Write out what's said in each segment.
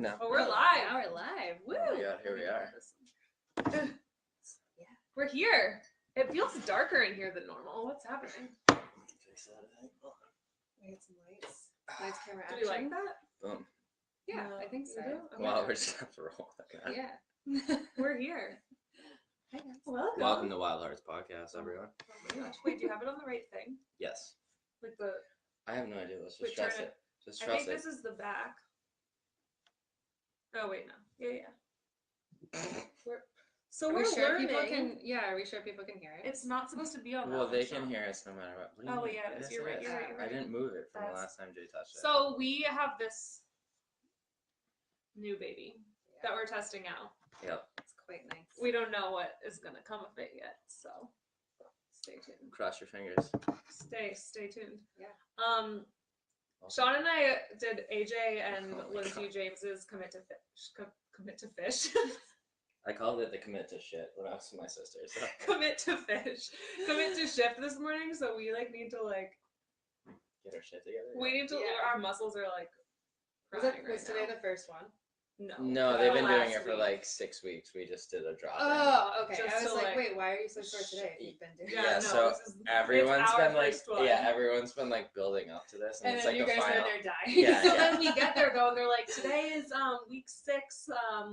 No. Oh, we're live. Now we're live. Woo! Oh my god, here we are. Yeah. We're here. It feels darker in here than normal. What's happening? Fix that, I think. Hold on. We had some lights. Lights, camera, Do action. we like that? Boom. Yeah, No, I think so. we do? Okay. Wow, we're just have to roll like that. Yeah. We're here. Hi guys. Welcome. Welcome to Wild Hearts Podcast, everyone. Oh my gosh. Wait, do you have it on the right thing? Yes. Like the. I have no idea. Let's just Wait, trust turn it. Just I trust think it. this is the back. Oh wait, no. Yeah. Are We're we sure learning. people can? Yeah, are we sure people can hear it? It's not supposed to be on. Well, that they one, can Sean. hear us no matter what. What do you Oh mean? yeah, it is. Yes, You're right. is. You're right. You're I right. didn't move it from the That's- last time Jay touched it. So we have this new baby that we're testing out. Yep. It's quite nice. We don't know what is gonna come of it yet, so stay tuned. Cross your fingers. Stay tuned. Yeah. Sean and I did AJ and Oh my Lindsay God. James's commit to fish. Commit to fish. I called it the commit to shit when I was with my sister. So. Commit to fish. Commit to shift this morning. So we need to Get our shit together. we need to. Yeah. Our muscles are Was crying was right today now. the first one? No, they've been doing last it for week. like 6 weeks. We just did a drop. Oh, okay. Just I was to, like, like, wait, why are you so sore today? If you've been doing Yeah, it? no, so this is, everyone's it's our been like, first one. everyone's been like building up to this, and, And it's then like you the guys final. are there dying. Yeah, So yeah. then we get there though, and they're like, today is week 6,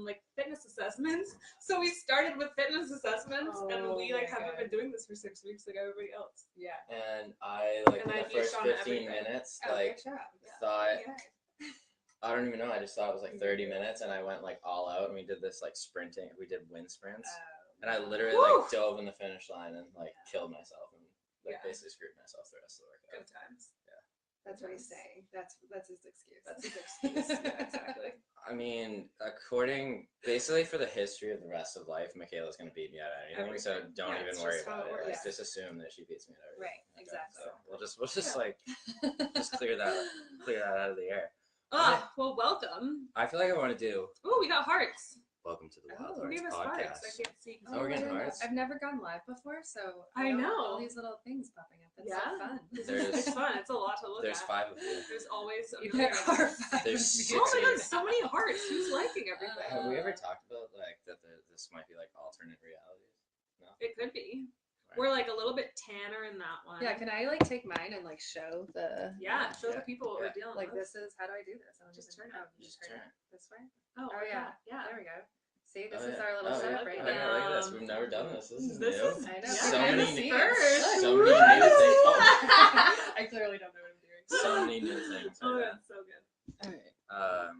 like fitness assessments. So we started with fitness assessments, and we Oh like my haven't God. been doing this for 6 weeks like everybody else. Yeah. And I like And in I the beat first Sean 15 everything. minutes, Oh, like good job. thought Yeah. I don't even know. I just thought it was like 30 minutes, and I went like all out, and we did this like sprinting. We did wind sprints, and I literally Woo! like dove in the finish line and like killed myself and like Yeah. basically screwed myself the rest of the workout. Good times. That's what he's saying. That's his excuse. That's his excuse. Yeah, exactly. I mean, basically for the history of the rest of life, Michaela's gonna beat me at anything, so Everything. don't Yeah, even it's worry just how about it it. works. Like, just assume that she beats me at everything. Right, Okay, exactly. So we'll just Yeah. like just clear that out of the air. Well, welcome. I feel like I want to do Oh, we got hearts. welcome to the Wild Oh, Who Hearts gave us hearts? I podcast. can't see. Oh, we're I getting didn't know. hearts? I've never gone live before, so I know. all these little things popping up. It's Yeah? so fun. There's- It's fun. It's a lot to look There's at. 5 of you. There's always a There million. are 5. There's of 6 you. Oh my of god, you. so many hearts. Who's liking everything? Have we ever talked about like that? This might be like alternate realities. No. It could be. Right. We're like a little bit tanner in that one. Yeah, can I like take mine and like show the Yeah, show Yeah. the people what Yeah. we're dealing like with. this is how do I do this? I don't Just even turn it. know. Just turn turn it this way. Oh, Oh yeah. yeah. There we go. See, this Oh, is yeah. our little Oh, setup yeah. right Oh, yeah, now. look at this. We've never done this. This is This new. is- I know. Yeah. So Behind the many, scenes. Look. so many new things. Oh, I clearly don't know what I'm doing. so many new things. Oh, right that's so good. All right. now.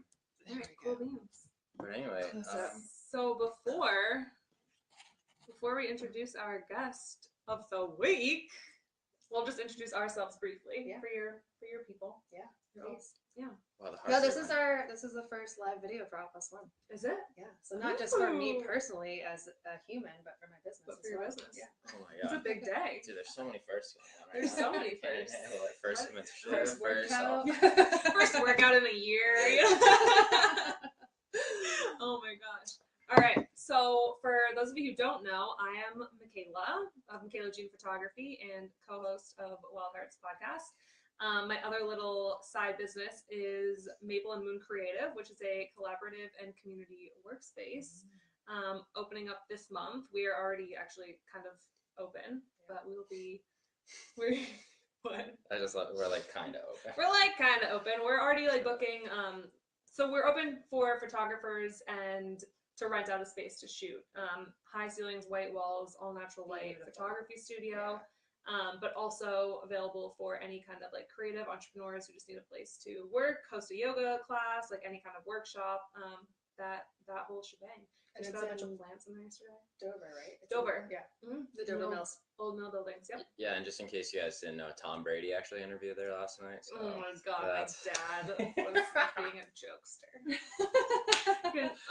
There we Cool go. beans. But anyway, Close up. So before we introduce our guest of the week, we'll just introduce ourselves briefly Yeah. for your people. Yeah. Oh, Please. wow, the No, hearts this are is the first live video for All Plus One. Is it? Yeah. So not just for me Ooh. personally as a human, but for my business. But for as your well. business. Yeah. Oh my It's a god. big day. Dude, there's so many firsts going on right There's now. so many I can't firsts. handle it. First What? commit to shit, First workout. First workout in a year. Oh my gosh. All right. So for those of you who don't know, I am Michaela of Michaela Jean Photography and co-host of Wild Hearts podcast. My other little side business is Maple and Moon Creative, which is a collaborative and community workspace. Opening up this month. We are already actually kind of open, but we're what? I just thought we're like kind of open. We're like kind of open. We're already like booking. So we're open for photographers and to rent out a space to shoot. High ceilings, white walls, all natural light Beautiful. photography studio. But also available for any kind of like creative entrepreneurs who just need a place to work, host a yoga class, like any kind of workshop. That whole shebang. I And just it's got a bunch in of plants in there yesterday. Dover, right? It's Dover. Yeah. Mm-hmm. The Dover Mill- Mills. Old mill buildings. Yep. Yeah, and just in case you guys didn't know, Tom Brady actually interviewed there last night. So Oh my god, that's- my dad was being a jokester.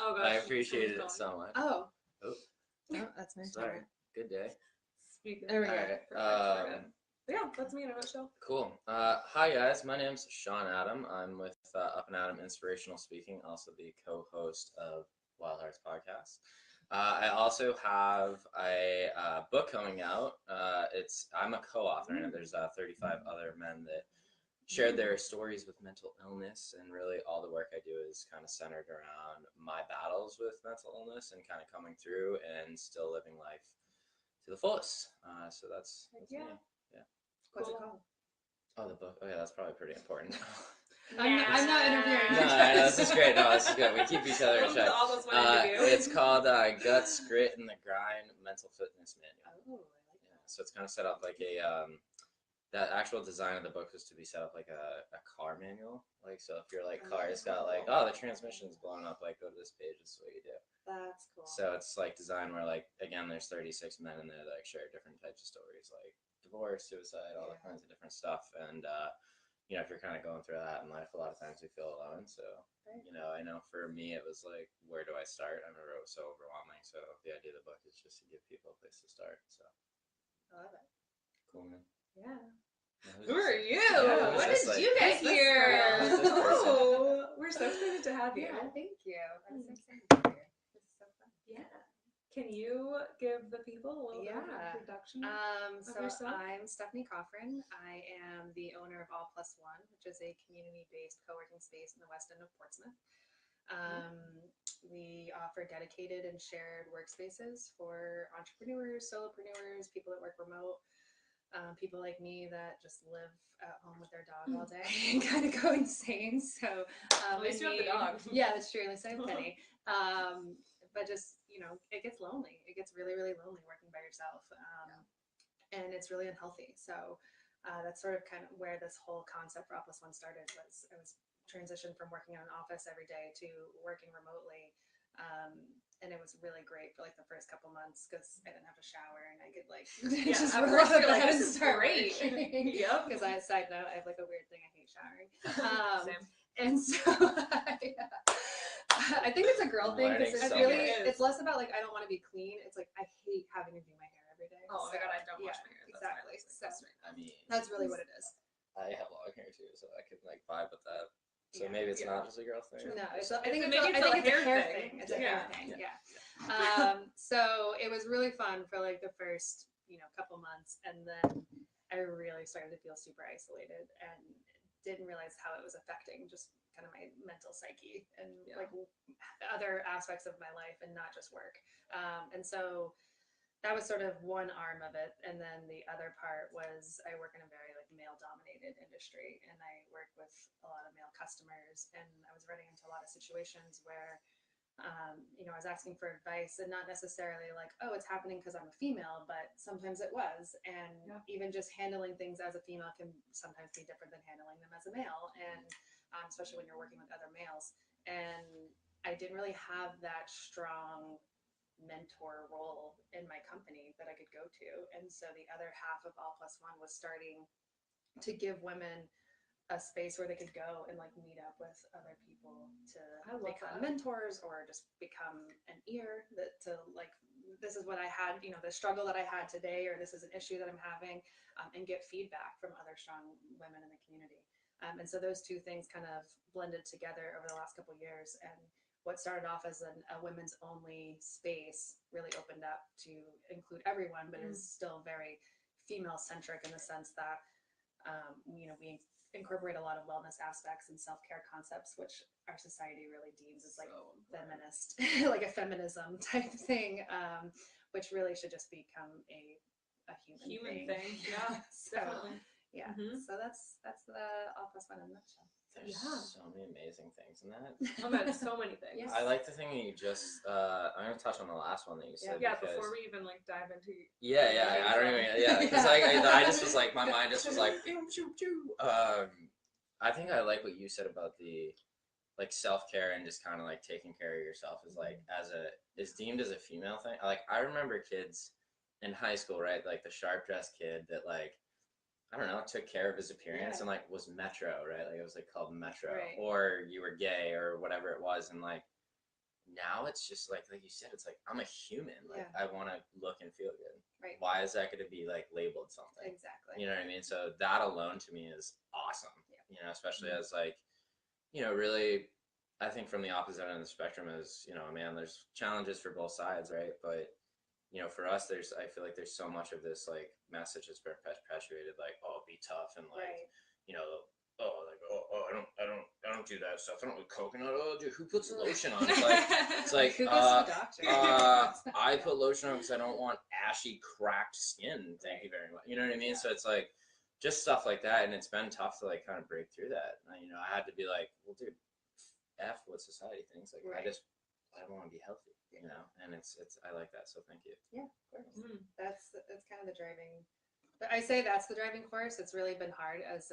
Oh gosh. I appreciated it someone's so much. Oh. Oh. Oh, that's my Sorry. turn. Good day. Speaking There we of go. that, Alright, perfect, perfect. But yeah, that's me in a nutshell. Cool. Hi guys, my name's Sean Adam. I'm with Up and Adam Inspirational Speaking, also the co-host of Wild Hearts podcast. I also have a book coming out. I'm a co-author, and there's 35 other men that shared their stories with mental illness, and really all the work I do is kind of centered around my battles with mental illness and kind of coming through and still living life to the fullest. So that's me. Yeah. What's it called? Oh, the book. Oh yeah, that's probably pretty important. I'm not interviewing No, you. I know, this is great. No, this is good. We keep each other in check. Almost one interview. It's called Guts, Grit, and the Grind Mental Fitness Manual. Oh, I like that. So it's kind of set up like a that actual design of the book is to be set up like a car manual. Like, so if your like car's got like, oh, the transmission's blown up, like go to this page, this is what you do. That's cool. So it's like designed where like, again, there's 36 men in there that like share different types of stories, like divorce, suicide, all that kinds of different stuff. And you know, if you're kind of going through that in life, a lot of times we feel alone. So you know, I know for me it was like, where do I start? I remember it was so overwhelming. So the idea of the book is just to give people a place to start. So I love it. cool, man. Yeah. Who are you? Yeah, What who's did this, you like- get here? Who's this person? Oh, we're so excited to have you. Yeah, thank you. I'm so excited to be here. This is so fun. Yeah. Can you give the people a little bit of Yeah. an introduction? So yourself? I'm Stephanie Cofrin. I am the owner of All Plus One, which is a community-based co-working space in the west end of Portsmouth. We offer dedicated and shared workspaces for entrepreneurs, solopreneurs, people that work remote, people like me that just live at home with their dog all day and kind of go insane. So At least you have the dog. Yeah, that's true. At least I have Penny. But just, you know, it gets lonely. It gets really, really lonely working by yourself. And it's really unhealthy. So that's sort of kind of where this whole concept for All Plus One started. Was I was transitioned from working in an office every day to working remotely. And it was really great for like the first couple months because I didn't have to shower and I could like just at roll first out of you're like, bed this and is start great. working. Yep. Because side note, I have like a weird thing. I hate showering. Same. And so I think it's a girl thing because it's Learning really, something. it's less about like, I don't want to be clean. It's like, I hate having to do my hair every day. Oh my god, I don't wash yeah, my hair. That's exactly. my So I mean, that's really what it is. I have long hair too, so I could like vibe with that. So Yeah. maybe it's Yeah. not just a girl thing. No, I think Maybe it's a hair hair thing. thing. It's a hair Yeah. thing. Yeah. Yeah. So it was really fun for like the first, couple months, and then I really started to feel super isolated and didn't realize how it was affecting just kind of my mental psyche and like other aspects of my life and not just work. And so that was sort of one arm of it, and then the other part was I work in a very like male dominated industry, and I work with a lot of male customers, and I was running into a lot of situations where I was asking for advice and not necessarily like, oh, it's happening because I'm a female, but sometimes it was. And even just handling things as a female can sometimes be different than handling them as a male, and especially when you're working with other males. And I didn't really have that strong mentor role in my company that I could go to. And so the other half of All Plus One was starting to give women a space where they could go and like meet up with other people to become mentors or just become an ear that to like, this is what I had, the struggle that I had today, or this is an issue that I'm having, and get feedback from other strong women in the community. And so those two things kind of blended together over the last couple of years. And what started off as a women's only space really opened up to include everyone, but is still very female centric in the sense that, we incorporate a lot of wellness aspects and self-care concepts, which our society really deems as like feminist, like a feminism type thing, which really should just become a human thing. Yeah, So, definitely. yeah. So that's the All Plus One in a nutshell. There's so many amazing things in that. Oh my god, so many things. Yes. I like the thing that you just. I'm gonna touch on the last one that you said. Yeah, because, before we even like dive into. Yeah, I don't even. Yeah, because I just was like, my mind just was like, pew, pew, pew. I think I like what you said about the like self-care and just kind of like taking care of yourself is like is deemed as a female thing. Like I remember kids in high school, right? Like the sharp dressed kid that like, I don't know, took care of his appearance and like was metro, right? Like it was like called metro, or you were gay or whatever it was. And like now it's just like you said, it's like I'm a human. Like I want to look and feel good. Right. Why is that going to be like labeled something? Exactly. You know what I mean? So that alone to me is awesome. Yeah. Especially as like, really, I think from the opposite end of the spectrum is, man, there's challenges for both sides, right? But for us, I feel like there's so much of this like message that's perpetuated, like, oh, be tough and like, I don't do that stuff. I don't do coconut oil. Dude, who puts lotion on? It's like Who goes to the doctor? I put lotion on because I don't want ashy, cracked skin. Thank you very much. You know what I mean? Yeah. So it's like just stuff like that, and it's been tough to like kind of break through that. You know, I had to be like, well, dude, F what society thinks. Like, Right. I want to be healthy. You know, and it's I like that. So thank you. Yeah, of course. That's kind of the driving. But I say that's the driving force. It's really been hard as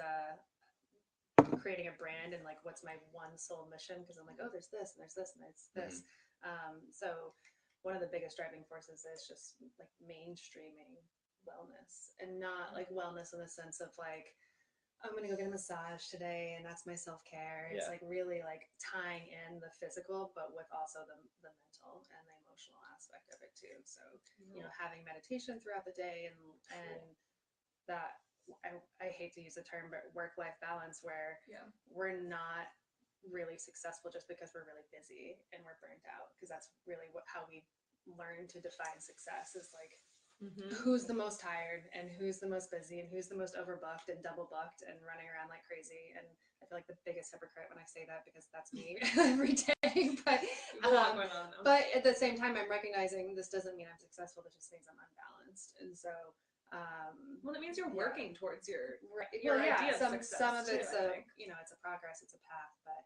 creating a brand and like what's my one sole mission, because I'm like, oh, there's this and there's this and there's this. So one of the biggest driving forces is just like mainstreaming wellness, and not like wellness in the sense of like, I'm gonna go get a massage today and that's my self-care. It's like really like tying in the physical but with also the mental and the emotional aspect of it too. So you know, having meditation throughout the day and that I hate to use the term, but work-life balance, where we're not really successful just because we're really busy and we're burnt out, because that's really how we learn to define success, is like who's the most tired and who's the most busy and who's the most overbooked and double booked and running around like crazy. And I feel like the biggest hypocrite when I say that, because that's me every day. But at the same time, I'm recognizing this doesn't mean I'm successful. This just means I'm unbalanced. And so well, it means you're working towards your idea of success. Some of it's too, it's a progress, it's a path. But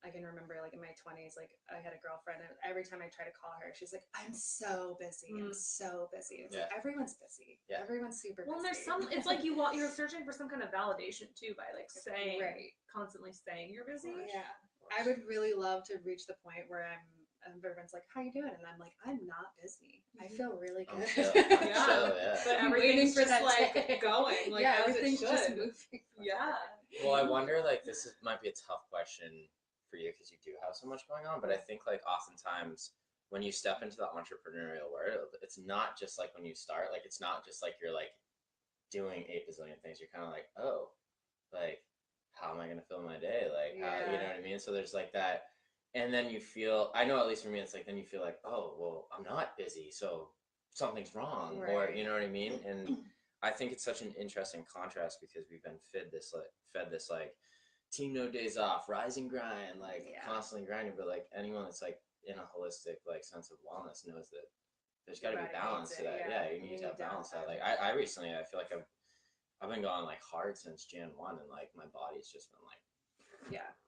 I can remember like in my 20s, like I had a girlfriend, and every time I try to call her, she's like, I'm so busy. I'm so busy. It's like, everyone's busy. Everyone's super busy. Well, there's it's like you're searching for some kind of validation too, by like saying, constantly saying you're busy. Yeah. I would really love to reach the point where everyone's like, how you doing? And I'm like, I'm not busy. I feel really good. But everything's just like going. Like, everything's just moving. Yeah. Well, I wonder, like, might be a tough question for you because you do have so much going on, but I think like oftentimes when you step into the entrepreneurial world, it's not just like when you start, like it's not just like you're like doing 8 bazillion things. You're kind of like, oh, like how am I gonna fill my day? Like how, you know what I mean? So there's like that, and then you feel, I know at least for me, it's like then you feel like, oh well, I'm not busy, so something's wrong, or you know what I mean? And I think it's such an interesting contrast because we've been fed this like team no days off, rise and grind, like constantly grinding. But like anyone that's like in a holistic like sense of wellness knows that there's got to be balance to that. You need to have balance to that. Like I recently, I feel like I've been going like hard since Jan 1, and like my body's just been like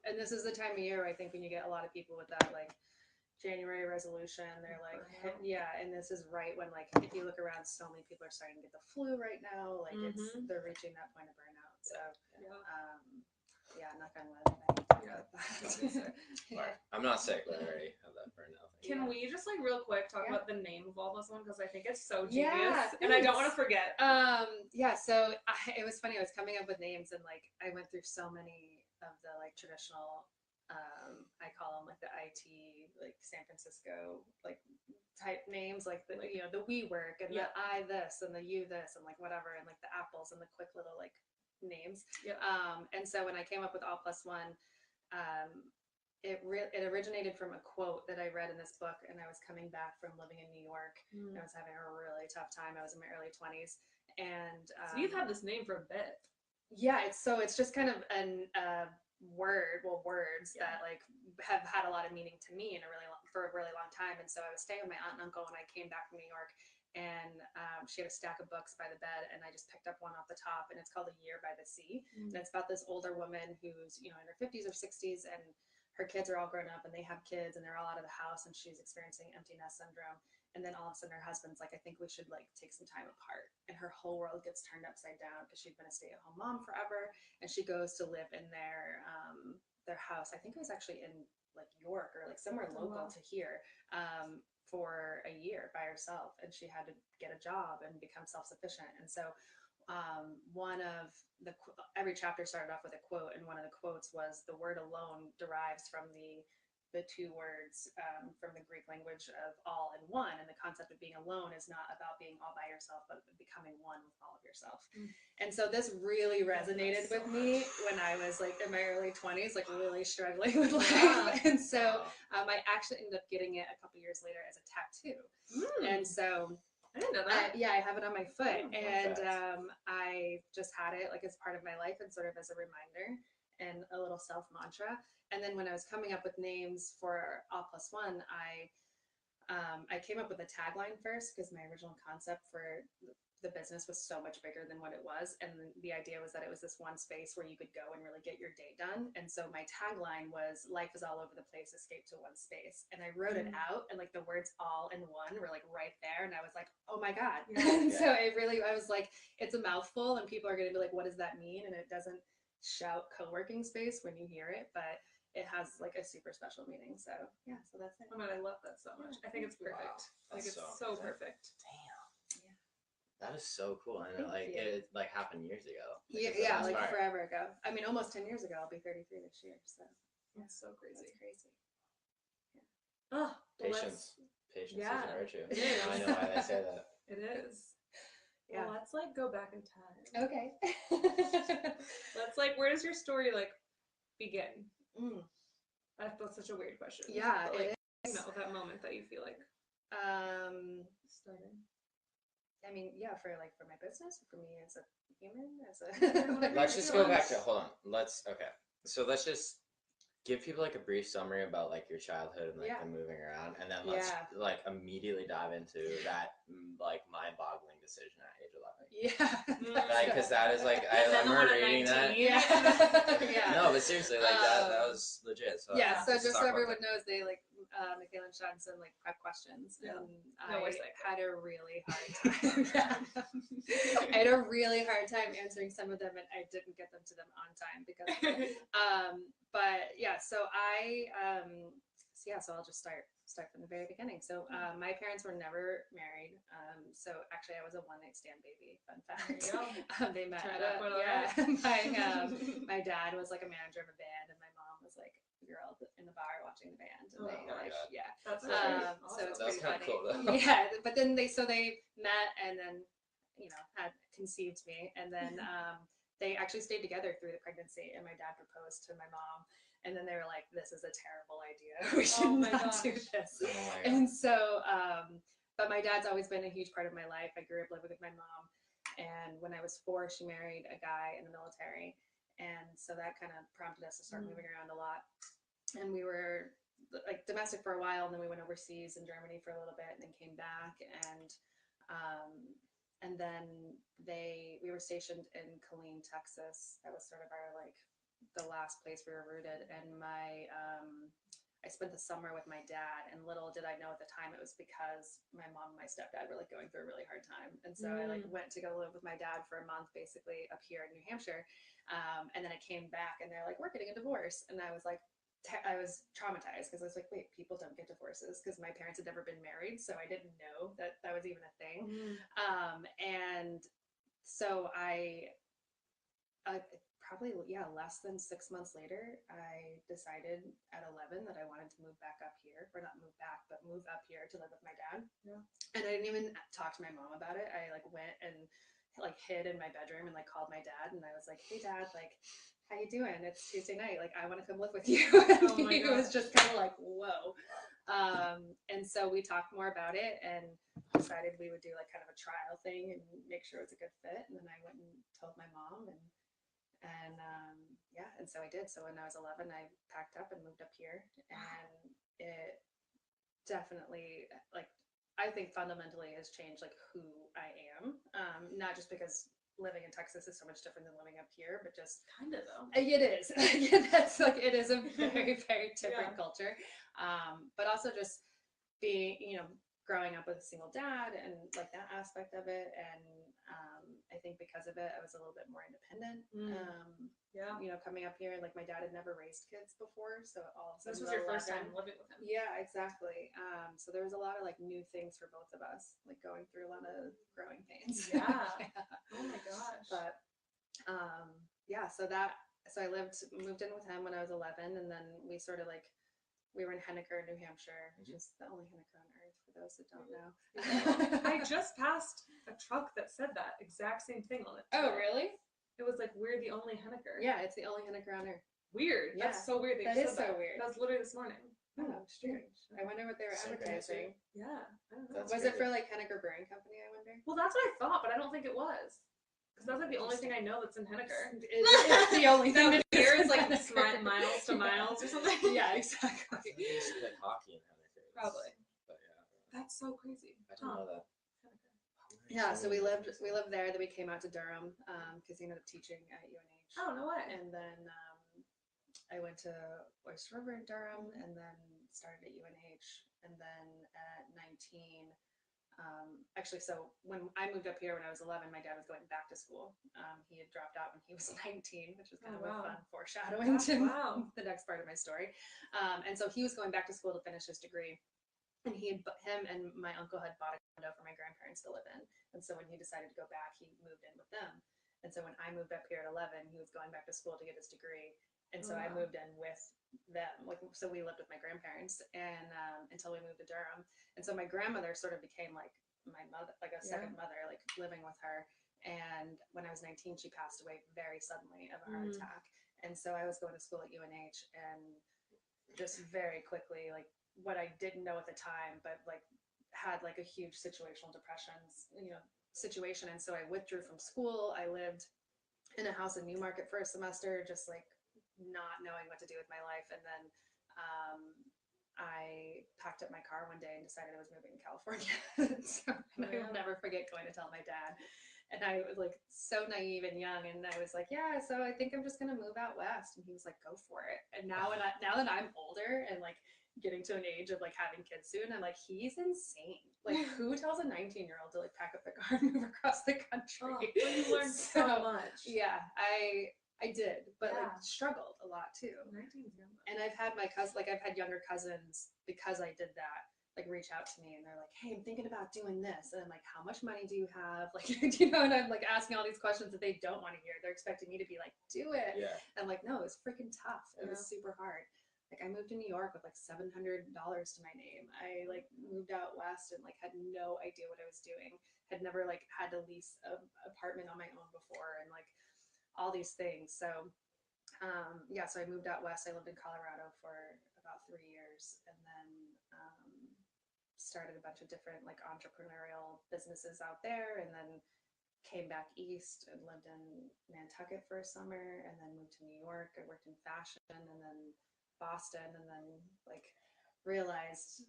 and this is the time of year I think when you get a lot of people with that like January resolution. They're like, and this is right when like if you look around, so many people are starting to get the flu right now. Like they're reaching that point of burnout. So knock on wood. I'm not sick, but I already have that burnout. Can we just like real quick talk about the name of all this one, because I think it's so genius and I don't want to forget. So it was funny. I was coming up with names, and like I went through so many of the like traditional. I call them like the IT, like San Francisco, like type names, like the the we work and the I this and the you this and like whatever, and like the apples and the quick little like names. And so when I came up with All Plus One, it originated from a quote that I read in this book, and I was coming back from living in New York, and I was having a really tough time. I was in my early 20s, and so you've had this name for a bit. It's just kind of words that like have had a lot of meaning to me for a really long time. And so I was staying with my aunt and uncle, and I came back from New York, and she had a stack of books by the bed, and I just picked up one off the top, and it's called A Year by the Sea. And it's about this older woman who's in her 50s or 60s, and her kids are all grown up and they have kids and they're all out of the house, and she's experiencing empty nest syndrome. And then all of a sudden her husband's like, I think we should like take some time apart. And her whole world gets turned upside down because she'd been a stay-at-home mom forever. And she goes to live in their house. I think it was actually in like York or like somewhere local to here, for a year by herself. And she had to get a job and become self-sufficient. And so every chapter started off with a quote, and one of the quotes was, the word alone derives from the 2 words from the Greek language of all and one, and the concept of being alone is not about being all by yourself, but becoming one with all of yourself. And so this really resonated with me when I was like in my early 20s, like really struggling with life. And so I actually ended up getting it a couple years later as a tattoo. And so I didn't know that. I have it on my foot, Oh, and perfect. I just had it like as part of my life and sort of as a reminder and a little self mantra. And then when I was coming up with names for All Plus One, I came up with a tagline first because my original concept for the business was so much bigger than what it was, and the idea was that it was this one space where you could go and really get your day done. And so my tagline was "Life is all over the place, escape to one space." And I wrote it out, and like the words "all" and "one" were like right there, and I was like, "Oh my god!" Yeah. So I was like, it's a mouthful, and people are going to be like, "What does that mean?" And it doesn't shout co-working space when you hear it, but it has like a super special meaning. So yeah, so that's it. Oh man, I love that so much. I think it's perfect. Wow. I think That's it's so so perfect. Damn. Yeah. That is so cool. And Thank you. it like happened years ago. Yeah, Is the yeah, best like part. forever ago. I mean, almost 10 years ago. I'll be 33 this year. So It's so crazy. that's crazy. Oh, well, Patience. Patience yeah, is a virtue. it is. Now I know why they say that. It is. Yeah. Well, let's like go back in time. Okay. Let's like, where does your story like begin? Mm. That's such a weird question. Yeah, but, like, it is. you know, that moment that you feel like Started. I mean, yeah, for my business, for me as a human, as a Whatever Let's you just feel. go back to hold on. So let's just give people like a brief summary about like your childhood and like Yeah. the moving around, and then let's Yeah. like immediately dive into that like mind-boggling decision at age 11. Yeah. Like, because that is like I And then the remember one at reading that. 19. Yeah. Yeah. No, but seriously, like that was legit. So Yeah, so let's just talk so about everyone that. knows, they like Michaela and Sean send like prep questions, Yeah. and No, we're I sick. had a really hard time. Yeah. I had a really hard time answering some of them, and I didn't get them to them on time because. But yeah, so so I'll just start from the very beginning. So my parents were never married. So actually, I was a one-night stand baby. Fun fact. There you go. They met. Turned At out quite my dad was like a manager of a band, and my mom was like a girl in the bar watching the band. And Oh they my like God. yeah. That's So awesome. it's That's pretty kinda funny. cool, though. Yeah, but then they met and then had conceived me, and then they actually stayed together through the pregnancy, and my dad proposed to my mom, and then they were like, "This is a terrible idea. We should Oh my not gosh. do this." Oh my God. And so, but my dad's always been a huge part of my life. I grew up living with my mom, and when I was 4, she married a guy in the military, and so that kind of prompted us to start moving around a lot. And we were like domestic for a while, and then we went overseas in Germany for a little bit, and then came back, and then we were stationed in Killeen, Texas. That was sort of our like the last place we were rooted. And I spent the summer with my dad, and little did I know at the time it was because my mom and my stepdad were like going through a really hard time. And so I like went to go live with my dad for a month, basically up here in New Hampshire. And then I came back, and they're like, "We're getting a divorce," and I was like. I was traumatized because I was like, wait, people don't get divorces, because my parents had never been married, so I didn't know that was even a thing. And so I probably less than 6 months later, I decided at 11 that I wanted to move back up here, or not move back, but move up here to live with my dad. Yeah. And I didn't even talk to my mom about it. I like went and like hid in my bedroom and like called my dad, and I was like, "Hey Dad, like, how you doing? It's Tuesday night. Like, I want to come live with you." And Oh my he was gosh. just kind of like, "Whoa." And so we talked more about it and decided we would do like kind of a trial thing and make sure it's a good fit. And then I went and told my mom, and so I did. So when I was 11, I packed up and moved up here, and it definitely like I think fundamentally has changed like who I am. Not just because living in Texas is so much different than living up here, but just Kind of though. it is. Yeah, that's like it is a very very different Yeah. culture. But also just being growing up with a single dad and like that aspect of it, and I think because of it I was a little bit more independent. Yeah. Coming up here, like my dad had never raised kids before, so all of a sudden This was your first time living with him. Yeah, exactly. So there was a lot of like new things for both of us, like going through a lot of growing pains. Yeah. Oh my gosh. But so I moved in with him when I was 11, and then we sort of like we were in Henniker, New Hampshire, which is the only Henniker on earth for those that don't know. I just passed a truck that said that exact same thing on it. Oh, really? It was like, we're the only Henniker. Yeah, it's the only Henniker on earth. Weird. Yeah. That's so weird. That is so weird. That was literally this morning. Oh, strange. I wonder what they were advertising. Yeah, I don't know. That's Was it crazy. for like Henniker Brewing Company, I wonder? Well, that's what I thought, but I don't think it was. Because that's like the only thing I know that's in Henniker. It's the only thing That beer is like Henniker. miles to miles or something. Yeah, I exactly. think they used to play hockey in Henniker. Probably. But yeah, That's so crazy. I didn't know that. Yeah, so we lived there. Then we came out to Durham because he ended up teaching at UNH. Oh, no way. And then I went to Oyster River in Durham, and then started at UNH. And then at 19, actually, so when I moved up here when I was 11, my dad was going back to school. He had dropped out when he was 19, which was kind of a fun foreshadowing to the next part of my story. And so he was going back to school to finish his degree. And him and my uncle had bought a condo for my grandparents to live in. And so when he decided to go back, he moved in with them. And so when I moved up here at 11, he was going back to school to get his degree. And so I moved in with them. Like, so we lived with my grandparents and until we moved to Durham. And so my grandmother sort of became like my mother, like a second mother, like living with her. And when I was 19, she passed away very suddenly of a heart attack. And so I was going to school at UNH and just very quickly, like, what I didn't know at the time, but like had like a huge situational depression, situation. And so I withdrew from school. I lived in a house in Newmarket for a semester, just like not knowing what to do with my life. And then I packed up my car one day and decided I was moving to California. I will never forget going to tell my dad. And I was like so naive and young, and I was like, yeah, so I think I'm just gonna move out west. And he was like, go for it. And now that I'm older and like getting to an age of like having kids soon, I'm like, he's insane. Like, who tells a 19-year-old to like pack up their car and move across the country? But you learned so much. Yeah, I did, but like struggled a lot too. 19's young. And I've had I've had younger cousins because I did that, like reach out to me and they're like, hey, I'm thinking about doing this. And I'm like, how much money do you have? Like, and I'm like asking all these questions that they don't want to hear. They're expecting me to be like, do it. Yeah. And I'm like, no, it's freaking tough. It was super hard. Like, I moved to New York with like $700 to my name. I like moved out west and like had no idea what I was doing. Had never like had to lease an apartment on my own before and like all these things. So so I moved out west. I lived in Colorado for about 3 years and then started a bunch of different like entrepreneurial businesses out there, and then came back east and lived in Nantucket for a summer, and then moved to New York. I worked in fashion, and then Boston, and then like realized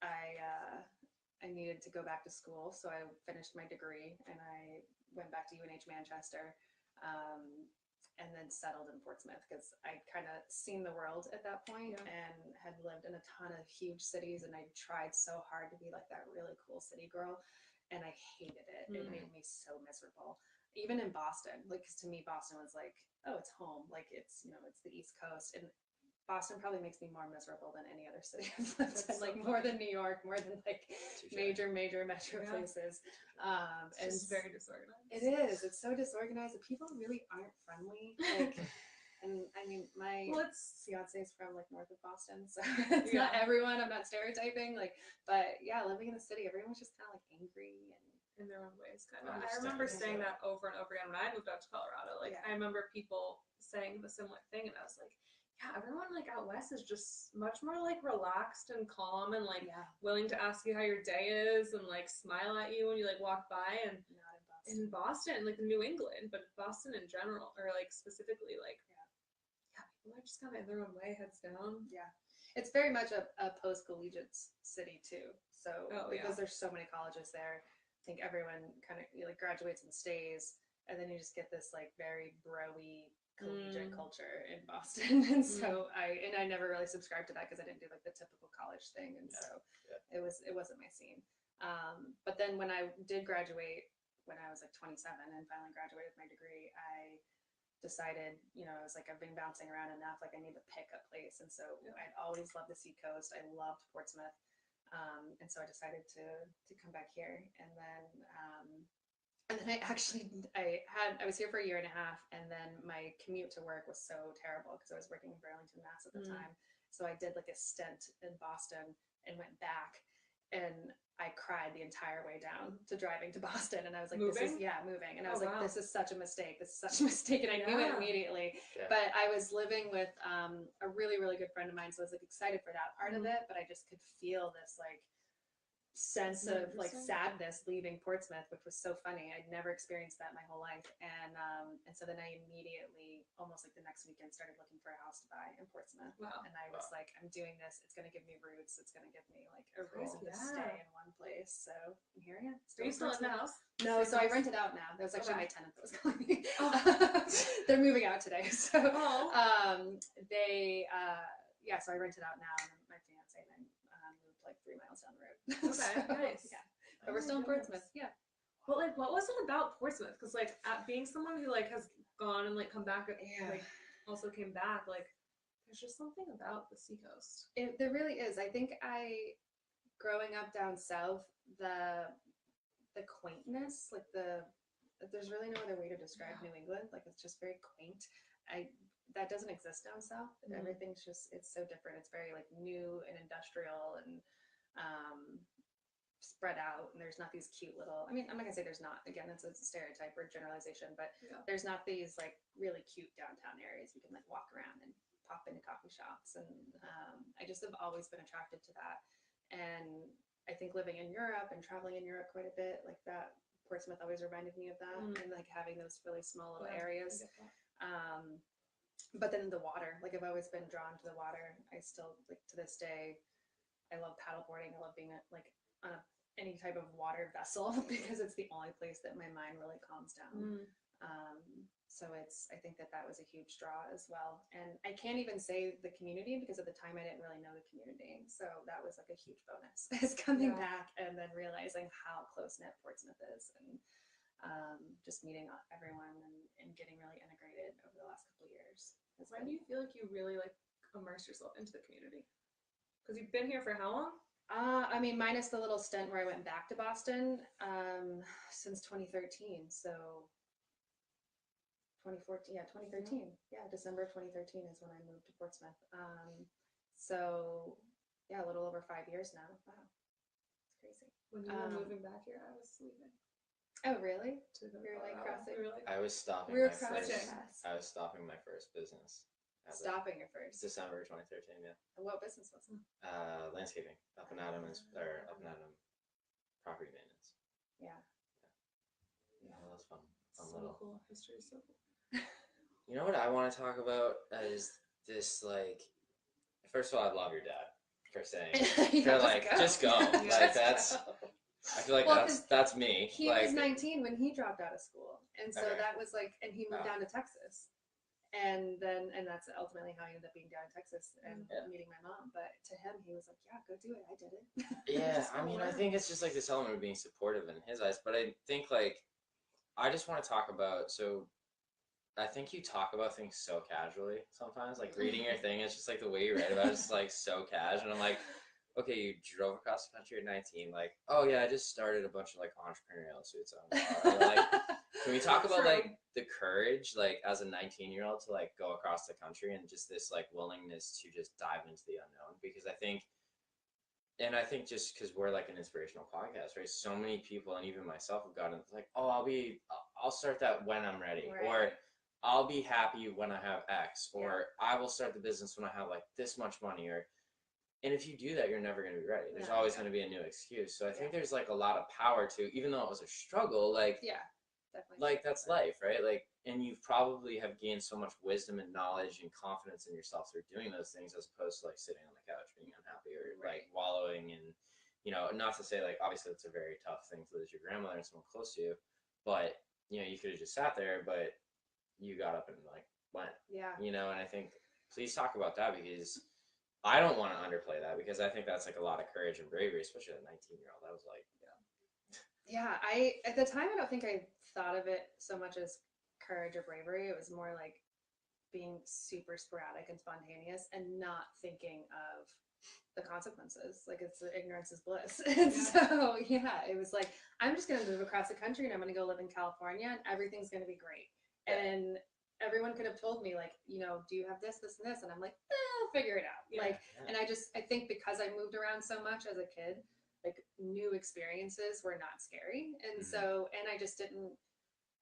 I needed to go back to school. So I finished my degree and I went back to UNH Manchester, and then settled in Portsmouth because I'd kind of seen the world at that point and had lived in a ton of huge cities, and I tried so hard to be like that really cool city girl, and I hated it. It made me so miserable. Even in Boston, like, 'cause to me Boston was like, oh, it's home, like it's it's the East Coast, and Boston probably makes me more miserable than any other city I've lived in, like more than New York, more than like major metro places. It's very disorganized. It is. It's so disorganized. The people really aren't friendly. Like, and I mean, my fiance is from like north of Boston, so it's not everyone. I'm not stereotyping. Like, but yeah, living in the city, everyone's just kind of like angry and in their own ways, kind of. I remember saying that over and over again when I moved out to Colorado. Like, I remember people saying the similar thing, and I was like, yeah, everyone like out west is just much more like relaxed and calm and like willing to ask you how your day is and like smile at you when you like walk by. And not in Boston, like New England, but Boston in general, or like specifically, like people are just kind of in their own way, heads down. Yeah, it's very much a post-collegiate city too. So because there's so many colleges there, I think everyone kind of like graduates and stays, and then you just get this like very bro-y collegiate culture in Boston. And so I never really subscribed to that because I didn't do like the typical college thing, and so it wasn't my scene. But then when I did graduate, when I was like 27 and finally graduated with my degree, I decided, I was like, I've been bouncing around enough, like I need to pick a place. And so I'd always loved the Seacoast. I loved Portsmouth. And so I decided to come back here. And then I was here for a year and a half, and then my commute to work was so terrible because I was working in Burlington, Mass at the time. So I did like a stint in Boston and went back. and I cried the entire way down to driving to Boston. And I was like, Moving? moving. And I Oh, was like, wow. this is such a mistake. This is such a mistake. And I knew it Yeah. immediately. Yeah. But I was living with a really, really good friend of mine. So I was like excited for that part of it. But I just could feel this like sense of like sadness leaving Portsmouth, which was so funny. I'd never experienced that my whole life. And so then I immediately, almost like the next weekend, started looking for a house to buy in Portsmouth. Wow. And I was like, I'm doing this. It's going to give me roots. It's going to give me like a reason to Yeah. stay in one place. So here I am. Are you still in the house? No, so I Same house? rented out now. That was actually Okay. my tenant that was calling me. Oh. They're moving out today. So Oh. so I rented out now, and my fiance and I moved like 3 miles down the road. Okay, nice. Yeah, but we're Oh still in my goodness. Portsmouth. Yeah. But like, what was it about Portsmouth? Because like, being someone who like has gone and like come back, like also came back, like there's just something about the seacoast. There really is. I think growing up down south, the quaintness, like there's really no other way to describe New England. Like it's just very quaint. That doesn't exist down south. Everything's just, it's so different. It's very like new and industrial and spread out, and there's not these cute little, I mean, I'm not gonna say there's not, again, it's a stereotype or generalization, but there's not these like really cute downtown areas you can like walk around and pop into coffee shops. And I just have always been attracted to that. And I think living in Europe and traveling in Europe quite a bit, like that, Portsmouth always reminded me of that, and like having those really small little areas. But then the water, like I've always been drawn to the water. I still, like to this day, I love paddleboarding. I love being like on any type of water vessel because it's the only place that my mind really calms down. So I think that was a huge draw as well. And I can't even say the community because at the time I didn't really know the community. So that was like a huge bonus is coming back and then realizing how close knit Portsmouth is, and just meeting everyone and getting really integrated over the last couple of years. When do you feel like you really like immerse yourself into the community? Because you've been here for how long? I mean, minus the little stint where I went back to Boston, since 2013. So 2014, 2013. Yeah, December 2013 is when I moved to Portsmouth. So yeah, a little over 5 years now. Wow, it's crazy. When you were moving back here, I was leaving. Oh, really? To the We were like Colorado. crossing. We were like, I was stopping We were my crossing first. paths. I was stopping my first business. Stopping your first. December 2013. Yeah. What business was it? Landscaping. Up and Adam property maintenance. Yeah. Yeah, that was fun. so Little. cool. History is so cool. You know what I want to talk about is this, like, first of all, I love your dad for saying, just go. Like, that's, I feel like that's me. He like, was 19 when he dropped out of school. And so that was like, and he moved down to Texas. And that's ultimately how I ended up being down in Texas and meeting my mom. But to him, he was like, yeah, go do it. I did it. Yeah, I mean, I think it's just like this element of being supportive in his eyes. But I think, like, I just want to talk about, so I think you talk about things so casually sometimes. Like, reading your thing, it's just like the way you write about it is like so casual. And I'm like, okay, you drove across the country at 19. Like, oh yeah, I just started a bunch of like entrepreneurial suits on. Like, can we talk about like the courage, like as a 19-year-old, to like go across the country and just this like willingness to just dive into the unknown? Because I think just because we're like an inspirational podcast, right? So many people, and even myself, have gotten like, oh, I'll start that when I'm ready, or I'll be happy when I have X, or I will start the business when I have like this much money, and if you do that, you're never going to be ready. There's always going to be a new excuse. So I think there's like a lot of power to, even though it was a struggle, like, definitely. Like, that's life, right? Like, and you probably have gained so much wisdom and knowledge and confidence in yourself through doing those things, as opposed to like sitting on the couch being unhappy or like wallowing in, you know, not to say like, obviously it's a very tough thing to lose your grandmother and someone close to you, but you know, you could have just sat there, but you got up and like went, you know. And I think, please talk about that, because I don't want to underplay that, because I think that's like a lot of courage and bravery, especially at a 19-year-old. I was like, I at the time, I don't think I thought of it so much as courage or bravery. It was more like being super sporadic and spontaneous and not thinking of the consequences. Like, it's ignorance is bliss. And so it was like, I'm just going to move across the country and I'm going to go live in California and everything's going to be great. And everyone could have told me, like, you know, do you have this, this, and this? And I'm like, I'll figure it out. And I think because I moved around so much as a kid, like new experiences were not scary. And Mhm. so, and I just didn't,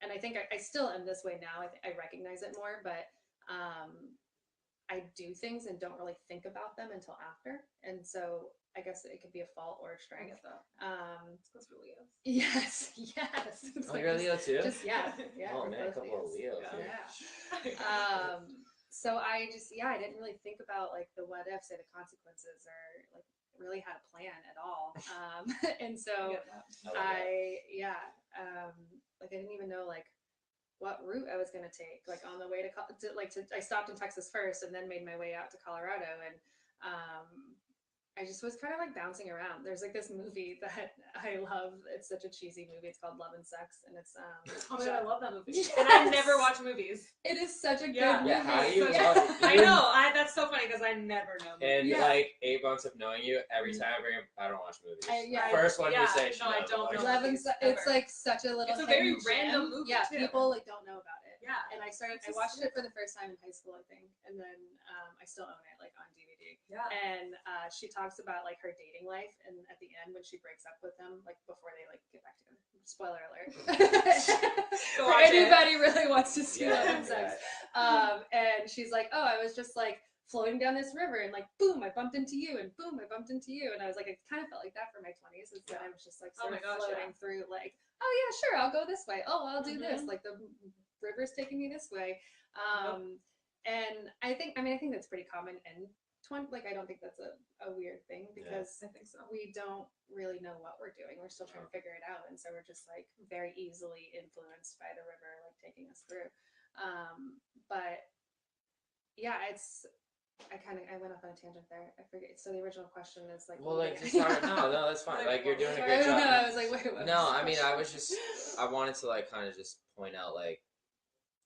and I think I still am this way now. I recognize it more, but I do things and don't really think about them until after. And so I guess it could be a fault or a I strength. get that. It's because we're Leos. Yes, yes. It's Oh, like you're a just- Leo too? Just yeah, yeah. Oh we're man, a both couple of Leos. Yeah. Yeah. So I just I didn't really think about like the what ifs or the consequences or like really had a plan at all. And I so get that. I love that. like I didn't even know like what route I was gonna take. Like on the way I stopped in Texas first and then made my way out to Colorado, and I just was kind of like bouncing around. There's like this movie that I love. It's such a cheesy movie. It's called Love and Sex, and it's Oh my god, I love that movie. Yes! And I never watch movies. It is such a Yeah. good movie. Yeah, how do you Yeah. love it? I know. That's so funny because I never know In movies. Yeah. like 8 months of knowing you, every time I bring up, I don't watch movies. Yeah. First one you Yeah, say, she no, I knows don't about know. it. Love and movies, Sex. It's ever. like such a little. It's a very hidden random gem. movie, Yeah, too. people like don't know about it. Yeah. And I It's watched just- it for the first time in high school, I think, and then I still own it like on DVD. Yeah. And she talks about like her dating life, and at the end when she breaks up with him, like before they like get back together. Spoiler alert. Go For watch it. anybody really wants to see Yeah, Love and Sex. And she's like, oh, I was just like floating down this river, and like boom, I bumped into you, and boom, I bumped into you, and I was like, it kind of felt like that for my 20s. Is that I was just like Oh sort my of gosh, floating yeah. through, like, oh yeah, sure, I'll go this way. Oh, I'll do this. Mhm. Like the river's taking me this way. And I think that's pretty common in 20. Like I don't think that's a weird thing because I think so. we don't really know what we're doing. We're still trying to figure it out, and so we're just like very easily influenced by the river, like taking us through. But yeah, I went off on a tangent there. I forget. So the original question is like, Well, like, leading- just talk, no, that's fine. Like, you're doing a great I job. know. I was like, wait, what No, was the I mean, I was question? just, I wanted to like kind of just point out like,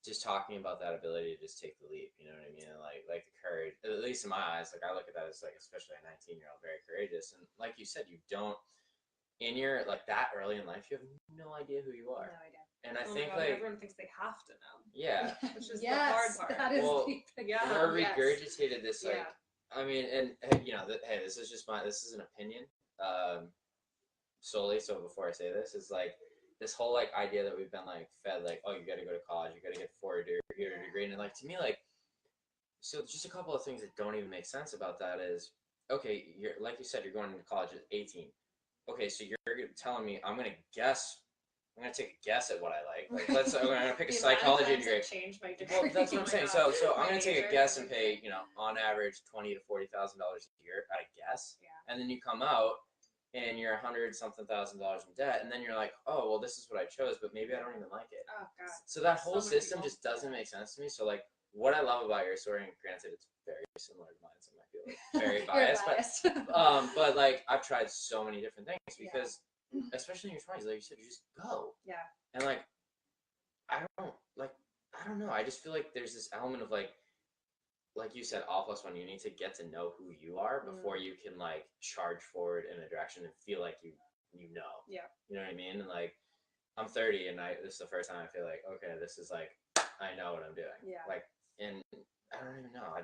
just talking about that ability to just take the leap. You know what I mean? And like the courage. At least in my eyes, like I look at that as like, especially a 19-year-old, very courageous. And like you said, you don't in your like that early in life, you have no idea who you are. No idea. And I Oh my think God, like, everyone thinks they have to know. yeah, Which is the Yes, hard part. That is Well, Yeah. or Yes. regurgitated this like. Yeah. I mean, and hey, you know, hey, this is just this is an opinion, solely. So before I say this, it's like this whole like idea that we've been like fed, like, oh, you got to go to college, you got to get a 4-year degree, and like to me, like, so just a couple of things that don't even make sense about that is, okay, you're like you said, you're going to college at 18. Okay, so you're telling me I'm gonna take a guess at what I like. Like, I'm gonna pick a The psychology amount of times degree. I've changed my degree. Well, that's what I'm Oh my saying. God. So I'm My gonna take a major, guess and everything. pay, you know, on average $20,000 to $40,000 a year, I guess. Yeah. And then you come out and you're $100-something thousand in debt, and then you're like, oh, well, this is what I chose, but maybe I don't even like it. Oh God. So that whole So many system people. just doesn't make sense to me. So like, what I love about your story, and granted, it's very similar to mine, so I might be like very You're biased, biased. but like I've tried so many different things because, especially in your 20s, like you said, you just go. Yeah. And like, I don't know. I just feel like there's this element of like you said, all plus one. You need to get to know who you are before you can like charge forward in a direction and feel like you know. Yeah. You know what I mean? And like, I'm 30, and this is the first time I feel like, okay, this is like, I know what I'm doing. Yeah. Like, and I don't even know. I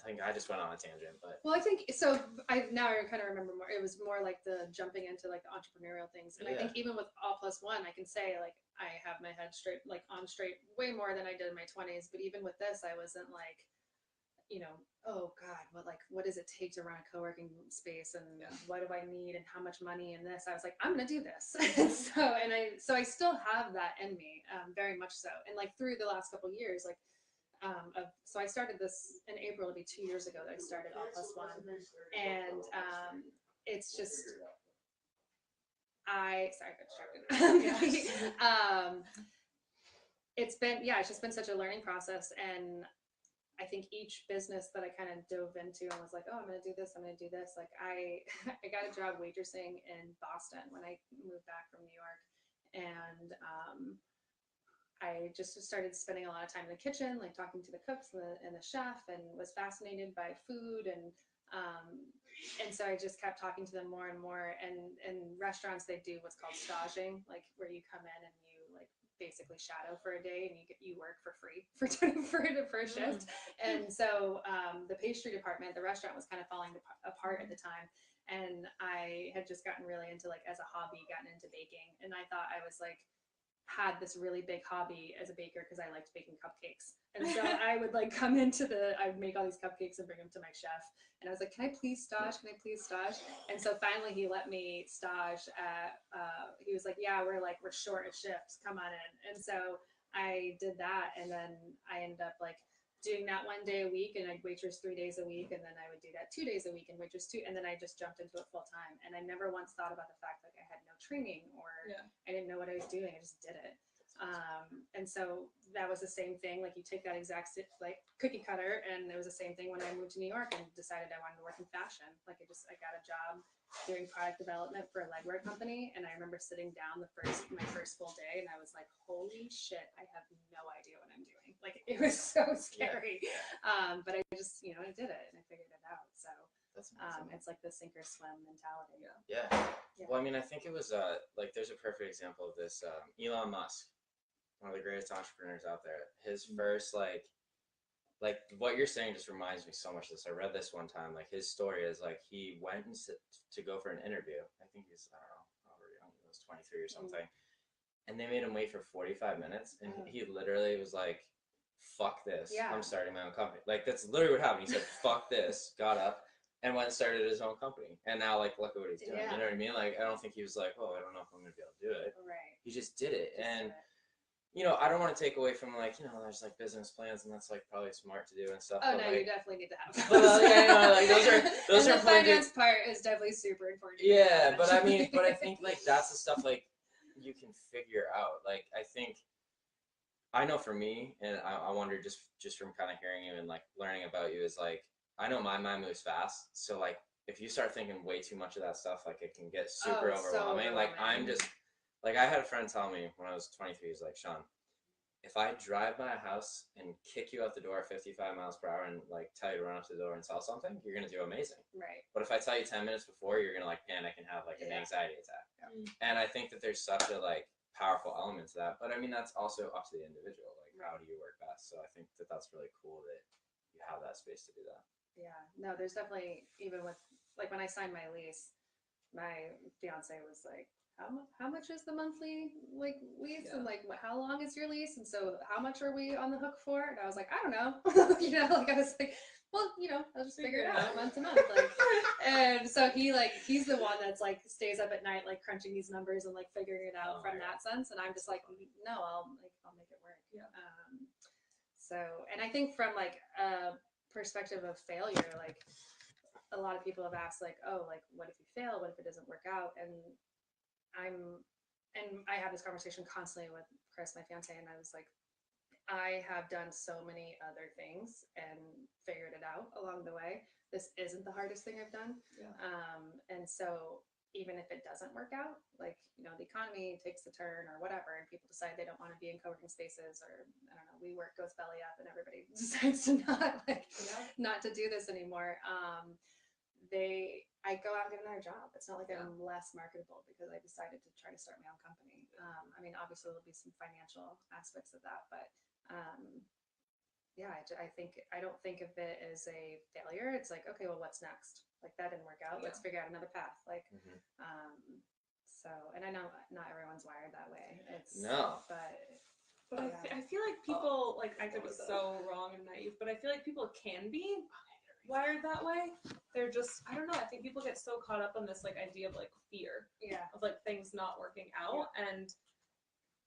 think I just went on a tangent, but Well, I think so. I kind of remember more. It was more like the jumping into like the entrepreneurial things, and I think even with all plus one, I can say like I have my head straight, like on straight, way more than I did in my 20s. But even with this, I wasn't like, you know, oh God, what does it take to run a co-working space, and what do I need, and how much money, and this. I was like, I'm gonna do this. so I still have that in me, very much so. And like through the last couple of years, like. So I started this in April. It'll be 2 years ago that I started all plus one, and it's just sorry, I got distracted. It's just been such a learning process, and I think each business that I kind of dove into and was like, oh, I'm gonna do this, like I got a job waitressing in Boston when I moved back from New York, and I just started spending a lot of time in the kitchen, like talking to the cooks and the chef, and was fascinated by food. And so I just kept talking to them more and more. And in restaurants, they do what's called staging, like where you come in and you like basically shadow for a day, and you work for free for a shift. And so the pastry department, the restaurant was kind of falling apart at the time. and I had just gotten really into like, as a hobby, gotten into baking. And I thought I was like, had this really big hobby as a baker because I liked baking cupcakes. And so I would like come I would make all these cupcakes and bring them to my chef. And I was like, can I please stage? Can I please stage? And so finally he let me stage at, he was like, yeah, we're short of shifts. Come on in. And so I did that. And then I ended up like doing that 1 day a week, and I'd waitress 3 days a week. And then I would do that 2 days a week and waitress 2. And then I just jumped into it full time. And I never once thought about the fact like I had no training or I didn't know what I was doing. I just did it. And so that was the same thing. Like you take that exact like cookie cutter, and it was the same thing when I moved to New York and decided I wanted to work in fashion. Like I got a job doing product development for a legwear company, and I remember sitting down my first full day, and I was like, holy shit, I have no idea what I'm doing. Like it was so scary. But I just, I did it and I figured it out. So That's amazing. it's like the sink or swim mentality. Yeah. Well, I mean, I think it was like there's a perfect example of this. Elon Musk, one of the greatest entrepreneurs out there. His first like what you're saying just reminds me so much of this. I read this one time. Like his story is like he went to go for an interview. I think he's, I don't know, however young he was, 23 or something. And they made him wait for 45 minutes, and he literally was like, "Fuck this! I'm starting my own company." Like that's literally what happened. He said, "Fuck this!" Got up and went and started his own company. And now like look at what he's doing. You know what I mean? Like I don't think he was like, "Oh, I don't know if I'm gonna be able to do it." Right. He just did it. I don't want to take away from like, there's like business plans, and that's like probably smart to do and stuff. Oh, but, no, like, you definitely need to have those. Well, like those are the finance part is definitely super important. Yeah, but I think like that's the stuff like you can figure out. Like I know for me, and I wonder just from kind of hearing you and like learning about you is like I know my mind moves fast, so like if you start thinking way too much of that stuff, like it can get super overwhelming. Like I'm just like I had a friend tell me when I was 23, he's like, Sean, if I drive by a house and kick you out the door at 55 miles per hour and like tell you to run up to the door and sell something, you're gonna do amazing. Right. But if I tell you 10 minutes before, you're gonna like panic and have like an anxiety attack. And I think that there's such a like powerful element to that. But I mean that's also up to the individual. Like how do you work best? So I think that that's really cool that you have that space to do that. Yeah. No, there's definitely, even with like when I signed my lease, my fiance was like, how much is the monthly like lease, and like how long is your lease, and so how much are we on the hook for? And I was like, I don't know. Like I was like, well, I'll just figure it out month to month. Like, and so he's the one that's like stays up at night like crunching these numbers and like figuring it out from that sense, and I'm just like, no, I'll make it work. So, and I think from like a perspective of failure, like a lot of people have asked like, oh, like what if you fail, what if it doesn't work out? And I have this conversation constantly with Chris, my fiance, and I was like, I have done so many other things and figured it out along the way. This isn't the hardest thing I've done. And so even if it doesn't work out, like, the economy takes a turn or whatever, and people decide they don't want to be in co-working spaces, or I don't know, WeWork goes belly up and everybody decides to not to do this anymore. I go out and get another job. It's not like I'm less marketable because I decided to try to start my own company. I mean, obviously there'll be some financial aspects of that, but I don't think of it as a failure. It's like, okay, well, what's next? Like that didn't work out. Let's figure out another path. Like, so, and I know not everyone's wired that way. But I feel like people I could be so wrong and naive, but I feel like people can be wired that way. They're just, I don't know, I think people get so caught up on this like idea of like fear of like things not working out. And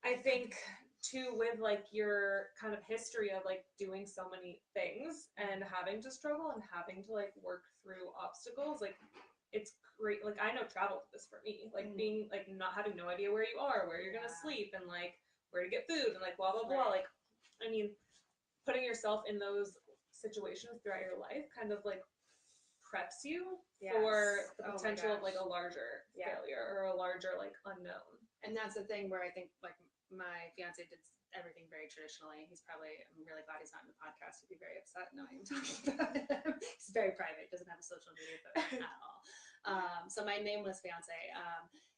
I think too, with like your kind of history of like doing so many things and having to struggle and having to like work through obstacles, like it's great. Like I know travel did this for me, like being like not having no idea where you are, where you're gonna sleep, and like where to get food, and like blah blah blah. Like I mean, putting yourself in those situations throughout your life kind of like preps you for the potential of like a larger failure or a larger like unknown. And that's the thing where I think like my fiance did everything very traditionally. I'm really glad he's not in the podcast. He'd be very upset knowing I'm talking about him. He's very private, doesn't have a social media footprint at all. So my nameless fiance,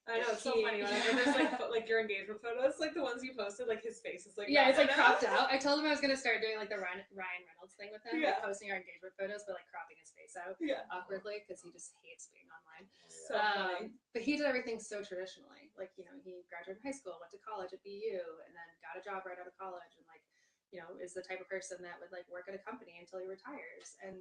I know, it's so funny whenever there's like your engagement photos, like the ones you posted, like his face is like yeah, it's like cropped out. I told him I was gonna start doing like the Ryan Reynolds thing with him, like posting our engagement photos, but like cropping his face out awkwardly because he just hates being online. So funny. But he did everything so traditionally. Like, you know, he graduated high school, went to college at BU, and then got a job right out of college, and like, you know, is the type of person that would like work at a company until he retires, and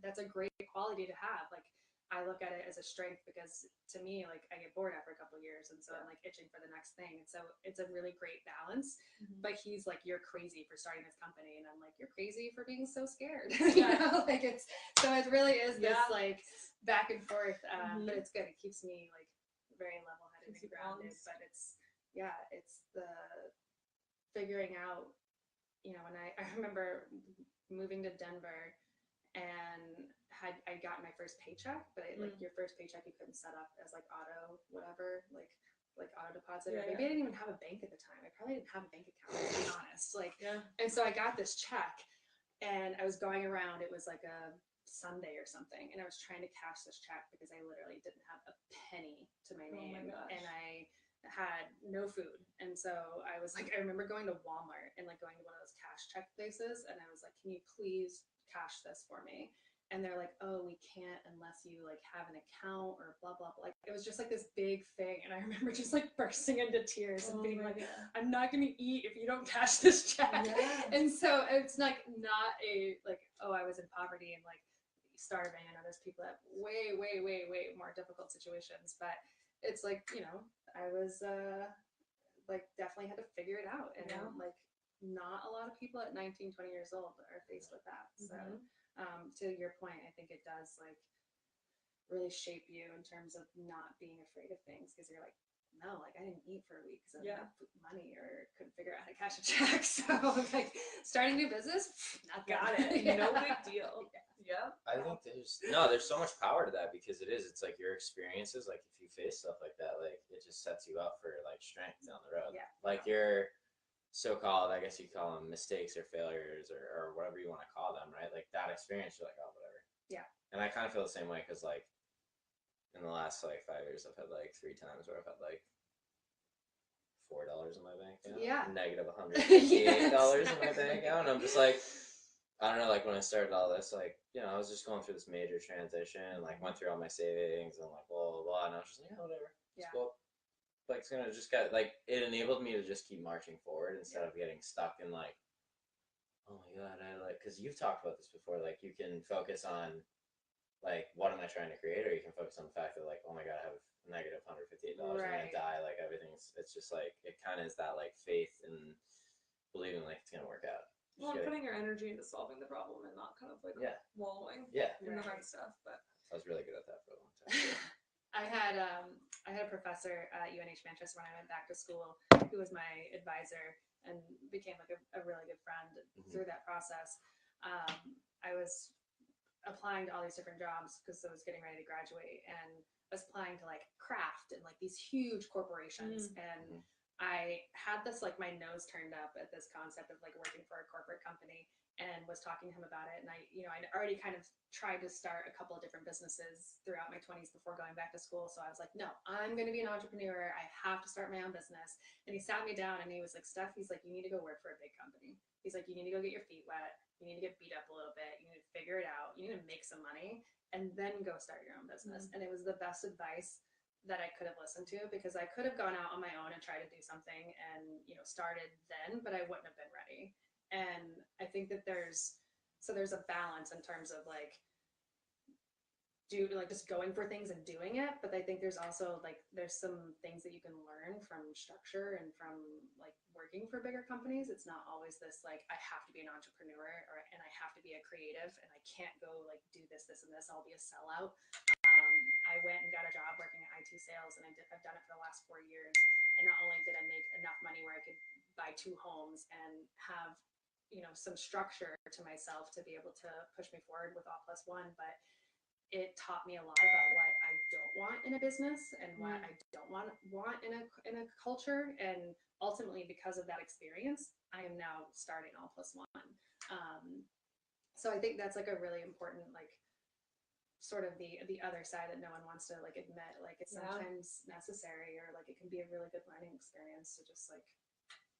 that's a great quality to have. Like, I look at it as a strength because to me, like, I get bored after a couple of years, and so I'm like itching for the next thing. And so it's a really great balance. But he's like, "You're crazy for starting this company," and I'm like, "You're crazy for being so scared." You know, like it's so it really is this like back and forth. But it's good. It keeps me like very level-headed and grounded. But it's the figuring out. You know, when I remember moving to Denver and I got my first paycheck, but like your first paycheck you couldn't set up as like auto whatever, like auto deposit. Or maybe I didn't even have a bank at the time. I probably didn't have a bank account, to be honest. Like, and so I got this check, and I was going around. It was like a Sunday or something, and I was trying to cash this check because I literally didn't have a penny to my name, and I had no food. And so I was like, I remember going to Walmart and like going to one of those cash check places, and I was like, "Can you please cash this for me?" And they're like, "Oh, we can't unless you like have an account or blah blah blah." Like, it was just like this big thing, and I remember just like bursting into tears and being like, "I'm not gonna eat if you don't cash this check." And so it's like not a like, oh, I was in poverty and like starving. I know there's people that way more difficult situations, but it's like, you know, I was like definitely had to figure it out, and like not a lot of people at 19, 20 years old are faced with that. So to your point, I think it does like really shape you in terms of not being afraid of things, because you're like, no, like I didn't eat for a week because I didn't have money or couldn't figure out how to cash a check. So like starting a new business, not got it. No big deal. I think there's so much power to that, because it's like your experiences, like if you face stuff like that, like it just sets you up for like strength down the road. Like your so-called, I guess you call them mistakes or failures or whatever you want to call them, right? Like that experience, you're like, oh, whatever. And I kind of feel the same way, because like in the last like 5 years, I've had like 3 times where I've had like $4 in my bank account, negative $158 in my bank account, and I'm just like, I don't know, like when I started all this, like, you know, I was just going through this major transition, like went through all my savings and like blah blah blah, and I was just like, yeah, whatever, it's cool. Like it's gonna just get like, it enabled me to just keep marching forward instead of getting stuck in like, oh my god, I like, because you've talked about this before, like you can focus on like what am I trying to create, or you can focus on the fact that like, oh my god, I have negative $158 and I die, like everything's, it's just like, it kind of is that like faith and believing like it's gonna work out. Well, and putting your energy into solving the problem and not kind of like wallowing in the hard stuff. But I was really good at that for a long time. I had a professor at UNH Manchester when I went back to school who was my advisor and became like a really good friend through that process. I was applying to all these different jobs because I was getting ready to graduate, and I was applying to like Kraft and like these huge corporations. And I had this like my nose turned up at this concept of like working for a corporate company, and was talking to him about it. And I, you know, I'd already kind of tried to start a couple of different businesses throughout my 20s before going back to school. So I was like, no, I'm going to be an entrepreneur. I have to start my own business. And he sat me down and he was like, Steph, he's like, you need to go work for a big company. He's like, you need to go get your feet wet. You need to get beat up a little bit. You need to figure it out. You need to make some money and then go start your own business. And it was the best advice that I could have listened to, because I could have gone out on my own and tried to do something and, you know, started then, but I wouldn't have been ready. And I think that there's a balance in terms of like just going for things and doing it. But I think there's also like, there's some things that you can learn from structure and from like working for bigger companies. It's not always this like, I have to be an entrepreneur and I have to be a creative and I can't go like do this and this, I'll be a sellout. I went and got a job working at IT sales, and I've done it for the last 4 years. And not only did I make enough money where I could buy 2 homes and have, you know, some structure to myself to be able to push me forward with All Plus One, but it taught me a lot about what I don't want in a business and what I don't want in a culture. And ultimately, because of that experience, I am now starting All Plus One. So I think that's like a really important like sort of the other side that no one wants to like admit. Like it's sometimes necessary, or like it can be a really good learning experience to just like,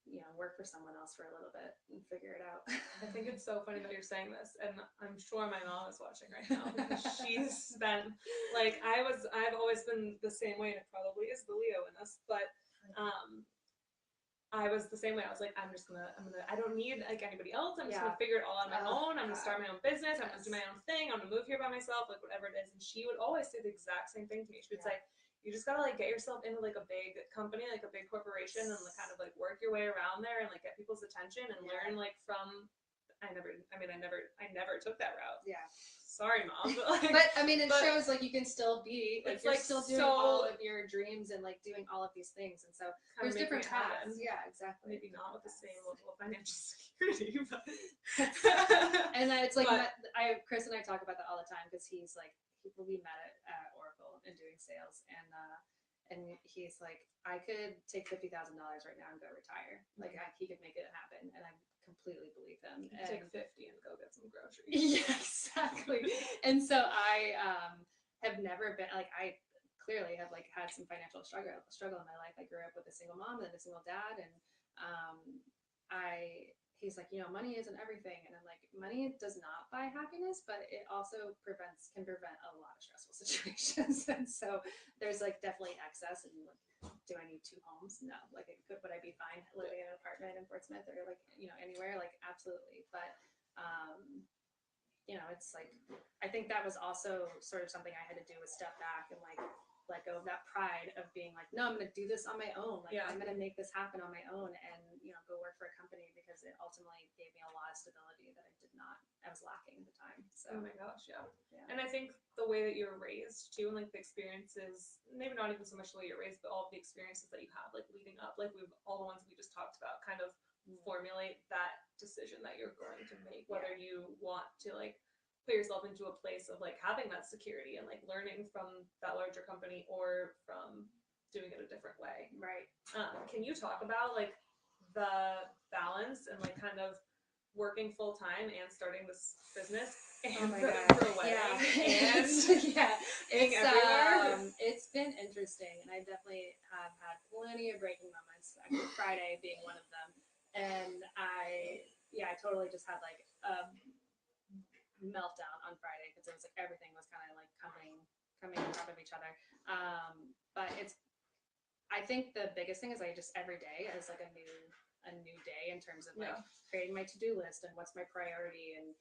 you know, work for someone else for a little bit and figure it out. I think it's so funny that you're saying this, and I'm sure my mom is watching right now because she's been like, I've always been the same way, and it probably is the Leo in us, but I was the same way. I was like, I don't need like anybody else. I'm just gonna figure it all on my own. I'm gonna start my own business. I'm gonna do my own thing. I'm gonna move here by myself, like whatever it is. And she would always say the exact same thing to me. She would say, you just gotta like get yourself into like a big company, like a big corporation, and like kind of like work your way around there and like get people's attention and learn like from. I never took that route. Yeah. Sorry, Mom. But I mean, it shows like you can still be like you're still doing all of your dreams and like doing all of these things, and so there's different paths. Yeah, exactly. Maybe not with the same level of financial security, but and it's like Chris and I talk about that all the time because he's like we met at Oracle and doing sales, and he's like, I could take $50,000 right now and go retire. Like he could make it happen, and I completely believe him. And take 50 and go get some groceries. Yeah, exactly. And so I have never been like, I clearly have like had some financial struggle in my life. I grew up with a single mom and a single dad, and he's like, you know, money isn't everything, and I'm like, money does not buy happiness, but it also can prevent a lot of stressful situations. And so there's like definitely excess. And do I need 2 homes? No. Like, would I be fine living in an apartment in Portsmouth or like, you know, anywhere? Like, absolutely. But you know, it's like, I think that was also sort of something I had to do, was step back and like let go of that pride of being like, no, I'm going to do this on my own. Like, I'm going to make this happen on my own, and, you know, go work for a company, because it ultimately gave me a lot of stability that I was lacking at the time. So, oh my gosh, yeah. And I think the way that you're raised too, and like the experiences, maybe not even so much the way you're raised, but all of the experiences that you have, like leading up, like all the ones we just talked about, kind of formulate that decision that you're going to make, whether you want to like put yourself into a place of like having that security and like learning from that larger company, or from doing it a different way. Right. Can you talk about like the balance and like kind of working full time and starting this business and for a wedding and being everywhere? It's been interesting, and I definitely have had plenty of breaking moments. Actually, Friday being one of them, and I totally just had like meltdown on Friday, because it was like everything was kind of like coming on top of each other. But I think the biggest thing is I just every day is like a new day in terms of like creating my to-do list and what's my priority, and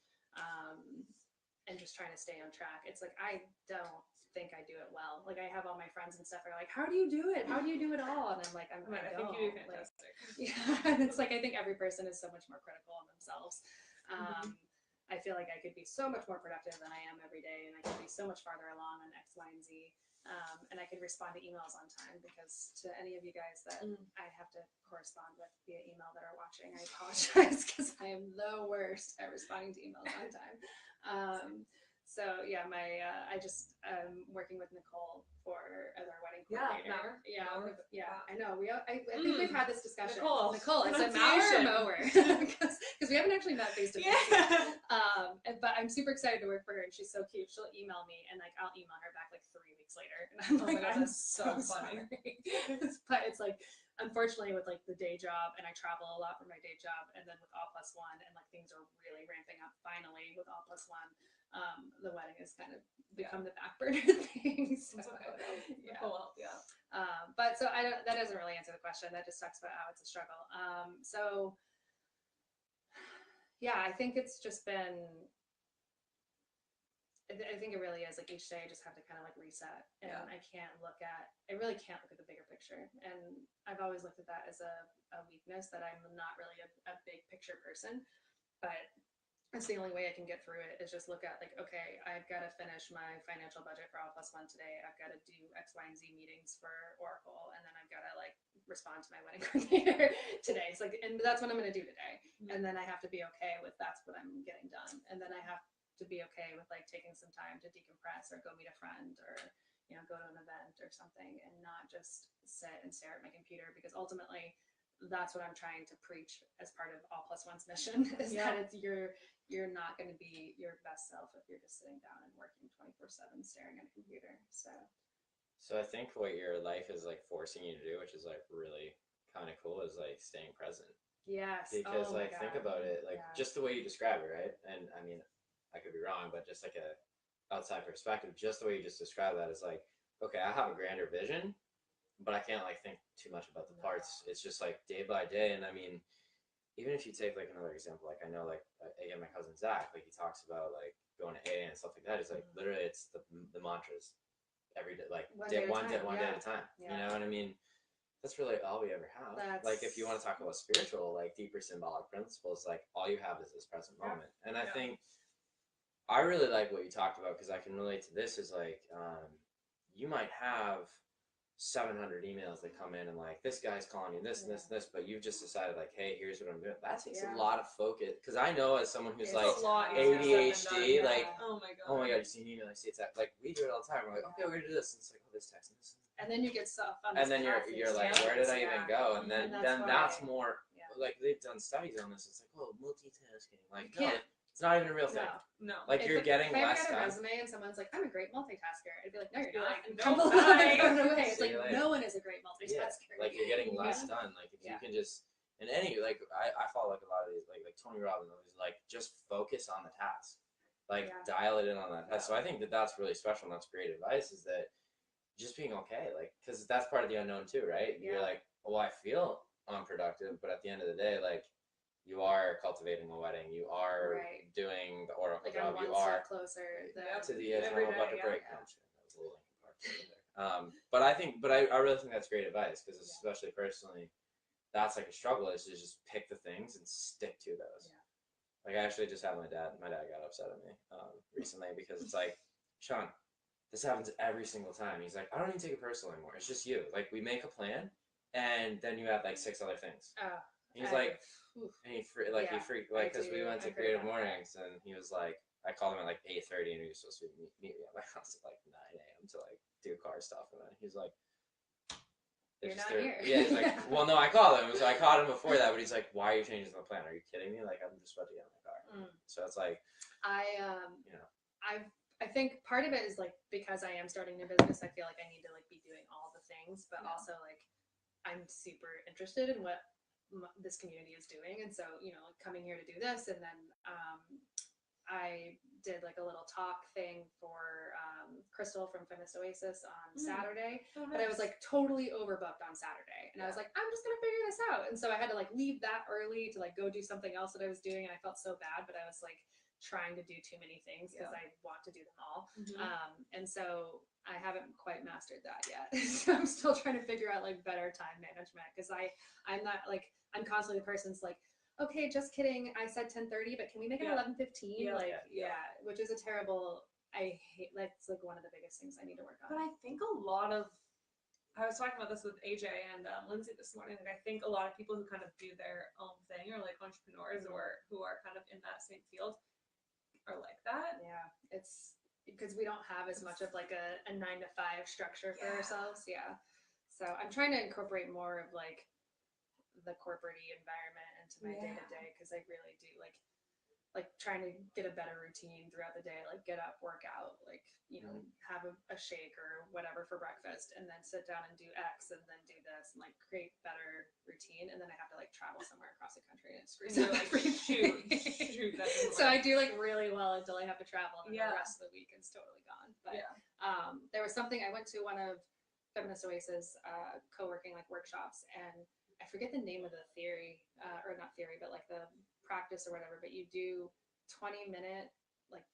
just trying to stay on track. It's like, I don't think I do it well. Like, I have all my friends and stuff are like, how do you do it? How do you do it all? And I'm like, I think you do fantastic. Like, and it's like, I think every person is so much more critical on themselves. I feel like I could be so much more productive than I am every day, and I could be so much farther along on X, Y, and Z. And I could respond to emails on time, because to any of you guys that I have to correspond with via email that are watching, I apologize, because I am the worst at responding to emails on time. So yeah, I just working with Nicole as our wedding coordinator. I know. I think we've had this discussion. Nicole, is it Mauer or Mower? Because we haven't actually met face to face. But I'm super excited to work for her, and she's so cute. She'll email me, and like I'll email her back like 3 weeks later, and I'm like, I'm so funny. But it's like, unfortunately, with like the day job, and I travel a lot for my day job, and then with All+1, and like things are really ramping up finally with All+1. The wedding has kind of become the back burner thing. So, but so that doesn't really answer the question. That just talks about how it's a struggle. So yeah, I think it's just been, I think it really is like each day I just have to kind of like reset, and I really can't look at the bigger picture. And I've always looked at that as a weakness, that I'm not really a big picture person, but that's the only way I can get through it, is just look at like, okay, I've got to finish my financial budget for All+1 today. I've got to do X, Y, and Z meetings for Oracle, and then I've got to like respond to my wedding coordinator today. It's like, and that's what I'm going to do today. And then I have to be okay with that's what I'm getting done. And then I have to be okay with like taking some time to decompress, or go meet a friend, or, you know, go to an event or something, and not just sit and stare at my computer, because ultimately that's what I'm trying to preach as part of All Plus One's mission is that it's you're not going to be your best self if you're just sitting down and working 24/7 staring at a computer. So I think what your life is like forcing you to do, which is like really kind of cool, is like staying present. Yes. Because oh my like God. think about it, like just the way you describe it, right? And I mean, I could be wrong, but just like a outside perspective, just the way you just described that is like, okay, I have a grander vision, but I can't like think too much about the parts. It's just like day by day. And I mean, even if you take like another example, like I know like again, my cousin Zach, like he talks about like going to AA and stuff like that. It's like literally it's the mantras every day, like one day at a time. You know what I mean? That's really all we ever have. Like if you want to talk about spiritual, like deeper symbolic principles, like all you have is this present moment. And I think I really like what you talked about because I can relate to this is like you might have 700 emails that come in and like this guy's calling you this and this and this, but you've just decided like, hey, here's what I'm doing. That takes a lot of focus because I know as someone who's like ADHD, like oh my god, you see an email, I see it's like we do it all the time. We're like, okay, we're gonna do this, and it's like, oh, this text and this. And then you get stuff on and then you're like, where did I even go? And then that's more like they've done studies on this. It's like, oh, multitasking. Like no, it's not even a real thing. No. Like you're getting less done. If I got a resume and someone's like, I'm a great multitasker, I'd be like, no, you're not. Throw it away. It's like no one is a great multitasker. Like you're getting less done. Like if you can just and any like I follow like a lot of these like Tony Robbins is like just focus on the task. Like dial it in on that task. So I think that's really special and that's great advice is that just being okay, like, because that's part of the unknown too, right? You're like, oh, I feel unproductive, but at the end of the day, like, you are cultivating a wedding, you are doing the oracle like job, you are closer to the edge. I'm about to break. That was a little there. But I really think that's great advice because especially personally, that's like a struggle is to just pick the things and stick to those. Like I actually just had my dad got upset at me recently because it's like, Sean, this happens every single time. He's like, I don't even take it personal anymore. It's just you. Like, we make a plan, and then you have, like, 6 other things. He's like, and he freaked, like, because we went to Creative Mornings, and he was like, I called him at, like, 8:30, and he was supposed to meet me at my house at, like, 9 a.m. to, like, do car stuff, and then he's like, you're not here. Yeah, he's like, well, no, I called him, so I called him before that, but he's like, why are you changing the plan? Are you kidding me? Like, I'm just about to get in my car. So it's like, I think part of it is like because I am starting a new business, I feel like I need to like be doing all the things, but also like I'm super interested in what this community is doing, and so like coming here to do this, and then I did like a little talk thing for Crystal from Feminist Oasis on Saturday, but I was like totally overbooked on Saturday, and I was like, I'm just gonna figure this out, and so I had to like leave that early to like go do something else that I was doing, and I felt so bad, but I was like trying to do too many things because I want to do them all. And so I haven't quite mastered that yet. So I'm still trying to figure out like better time management because I'm not like, I'm constantly the person's like, okay, just kidding. I said 10:30, but can we make it 11:15? Which is a terrible, I hate, that's like one of the biggest things I need to work on. But I think a lot of, I was talking about this with AJ and Lindsay this morning. Like I think a lot of people who kind of do their own thing or like entrepreneurs or who are kind of in that same field are like that. Yeah, it's because we don't have as much of like a 9-to-5 structure for ourselves. So I'm trying to incorporate more of like the corporate-y environment into my day-to-day because I really do like trying to get a better routine throughout the day, like get up, work out, like have a shake or whatever for breakfast, and then sit down and do X, and then do this, and like create better routine, and then I have to like travel somewhere across the country and it screws up everything. Shoot, so I do like really well until I have to travel, and then the rest of the weekend's totally gone. But there was something, I went to one of Feminist Oasis co-working like workshops, and I forget the name of the theory, or not theory, but like the practice or whatever, but you do 20-minute like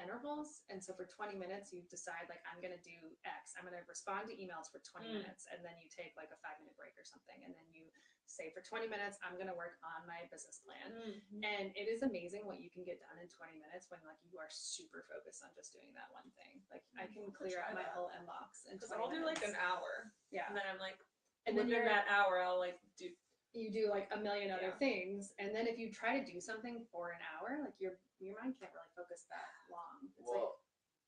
intervals, and so for 20 minutes you decide like I'm gonna do X, I'm gonna respond to emails for 20 minutes, and then you take like a 5-minute break or something, and then you say for 20 minutes I'm gonna work on my business plan. And it is amazing what you can get done in 20 minutes when like you are super focused on just doing that one thing. Like I can clear out my whole inbox in 20 I'll do minutes. like an hour, and then I'm like, and then in that hour I'll like do like a million other things, and then if you try to do something for an hour, like your mind can't really focus that long. It's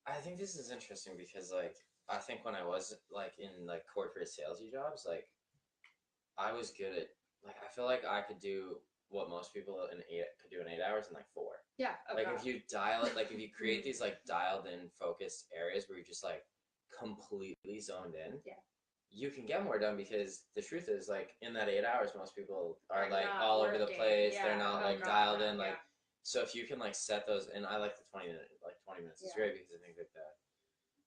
I think this is interesting because like I think when I was like in like corporate salesy jobs, like I was good at like I feel like I could do what most people could do in 8 hours in like 4. Yeah. Oh, Like God. if you dial it, like if you create these like dialed in focused areas where you're just like completely zoned in. Yeah. You can get more done because the truth is like in that 8 hours most people are Are like not all over the working. place. Yeah. They're not Oh, like God, dialed no. in like Yeah. so if you can like set those, and I like the 20 minutes is Yeah. great because I think that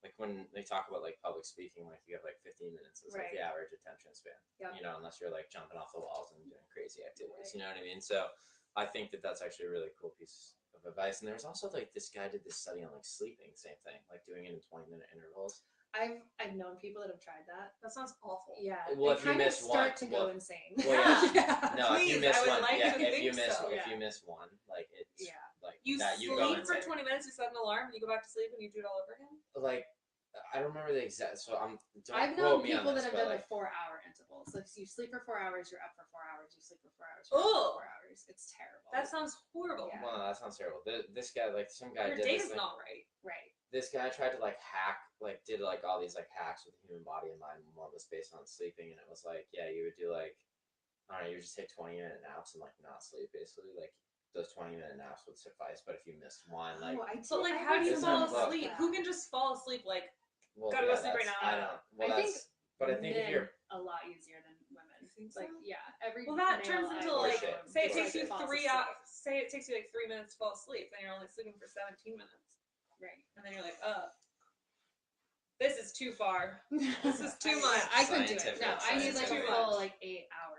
like when they talk about like public speaking, like you have like 15 minutes is like Right. the average attention span. Yep. You know, unless you're like jumping off the walls and doing crazy activities. Right. You know what I mean? So I think that that's actually a really cool piece of advice. And there's also like this guy did this study on like sleeping, same thing, like doing it in 20-minute intervals. I've known people that have tried that. That sounds awful. Yeah. Well, they if you kind of miss start one, to well, go insane. well, yeah. No, if you Please, miss I would one, like yeah, to if you think miss so. if Yeah. you miss one, like it's Yeah. like You that sleep you go for into 20 minutes, you set an alarm, and you go back to sleep, and you do it all over again? like I don't remember the exact. So don't I've quote known me on people this, that have but done like the 4-hour intervals. Like you sleep for 4 hours, you're up for 4 hours. You sleep for 4 hours, Ugh. you're up for 4 hours. It's terrible. That sounds horrible. Yeah. well, no, that sounds terrible. This guy, like some guy Your did day's this thing. not right. Right. This guy tried to like hack, like did like all these like hacks with the human body and mind. And one was based on sleeping, and it was like, yeah, you would do like, I don't know, you would just take 20-minute naps and like not sleep basically. Like those 20-minute naps would suffice, but if you missed one, like, But like, how do you It's fall not close. asleep? Who can just fall asleep? Like, well, gotta go yeah, sleep right that's- now. I don't. Well, I think that's. But I think if men you're a lot easier than women. think so? Like yeah, every Well, that male turns into I like, Bullshit. say it takes Bullshit. you 3 hours. Say it takes you like 3 minutes to fall asleep, then you're only sleeping for 17 minutes, right. and then you're like, this is too far. This is too much. I couldn't do it. Scientific, No, I need like a scientific. full like 8 hour.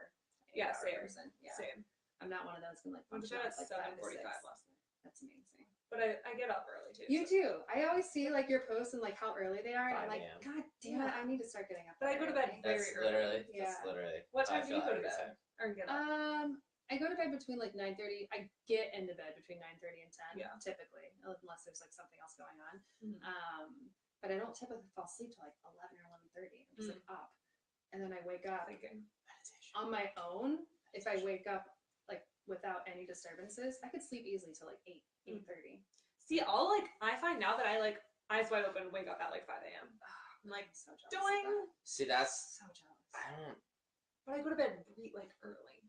Yeah, 8 hour same. person. Yeah. Same. I'm not one of those who like I'm function trying off, at like 5 to 7:45 6. last night, That's amazing. but I get up early too. You so. too. I always see like your posts and like how early they are, and I'm 5 like, a.m. God damn it, I need to start getting up. But I go to bed early. very That's early. literally. Yeah. That's literally. What time I do you feel go to every bed? time. Or get up? I go to bed between like 9:30. I get into bed between 9:30 and 10. Yeah. Typically, unless there's like something else going on. Mhm. But I don't typically fall asleep till like 11 or 11:30. I'm just like up, and then I wake up Thinking. on my own. If I wake up like without any disturbances, I could sleep easily till like 8:30. See, I find now that I like eyes wide open, wake up at like 5 a.m. I'm like, I'm so jealous. of that. doing. See, that's. So jealous. I don't. But I go to bed like early.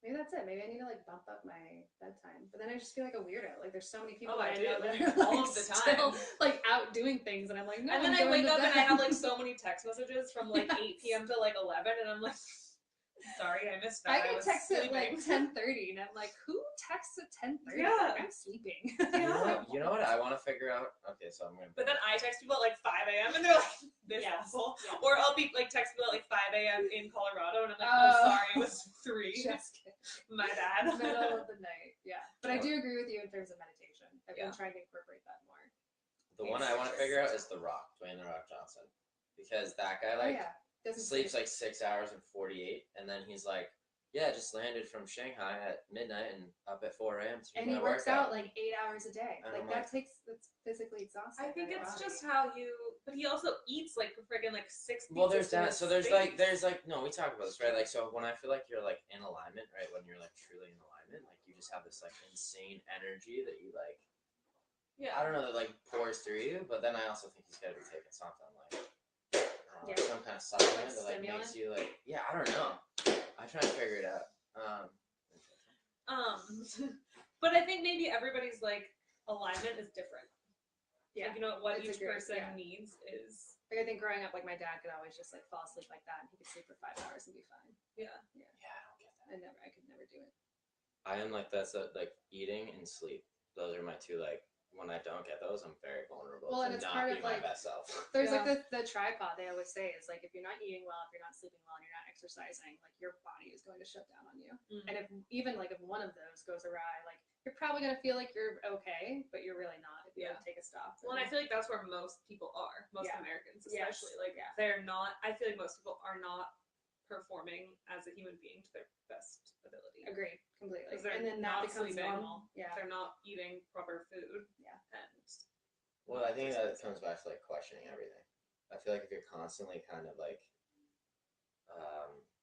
Maybe that's it. Maybe I need to like bump up my bedtime. But then I just feel like a weirdo. Like there's so many people Oh, that I I do. know that are All like, of the still, time. like out doing things, and I'm like, no. And then I I'm going wake to up and I bed. have like so many text messages from like 8 p.m. to like 11, and I'm like, sorry, I missed that. I get was texted at like sleeping. 10:30, and I'm like, who texts at 10:30? Yeah. Like, I'm sleeping. You know what I want to figure out? Okay, so I'm gonna. But then I text people at like 5 a.m. and they're like, this Yes. asshole. Yeah. Or I'll be like text people at like 5 a.m. in Colorado, and I'm like, Oh. oh, sorry, it was 3. Just kidding. My bad. Middle of the night. Yeah. But I do agree with you in terms of meditation. I've been trying to incorporate that more. The one I want to figure out is The Rock, Dwayne The Rock Johnson, because that guy like Doesn't sleeps sleep. like 6 hours and 48, and then he's like, yeah, just landed from Shanghai at midnight and up at 4 a.m. to do And he my works workout. out like 8 hours a day. And Like I'm that's physically exhausting. I think for your it's body. just how you. But he also eats like friggin' like 6 Well, pizzas there's to that. his So there's face. like no, we talk about this, right? Like, so when I feel like you're like in alignment, right? When you're like truly in alignment, like you just have this like insane energy that you like. Yeah. I don't know, that like pours through you, but then I also think he's got to be taking something like, I don't know, some kind of supplement that like makes you like, yeah, I don't know. I'm trying to figure it out. But I think maybe everybody's like alignment is different. Yeah. Like, you know what It's each a great- person yeah. needs is. Like I think growing up, like my dad could always just like fall asleep like that, and he could sleep for 5 hours and be fine. Yeah. Yeah, I don't get that. I could never do it. I am like that's like eating and sleep. Those are my two like. When I don't get those, I'm very vulnerable Well, and to it's not part be of, my like, best self. There's Yeah. like the tripod they always say is like if you're not eating well, if you're not sleeping well, and you're not exercising, like your body is going to shut down on you. And if even like if one of those goes awry, like you're probably gonna feel like you're okay, but you're really not if you don't take a stop. Well, and I feel like that's where most people are. Most Yeah. Americans, Yes. especially, like Yeah. they're not. I feel like most people are not performing as a human being to their best ability. Agreed completely. Because they're And then that not becomes sleeping. normal. Yeah. They're not eating proper food. Yeah. And Well, I think that comes back to like questioning everything. I feel like if you're constantly kind of like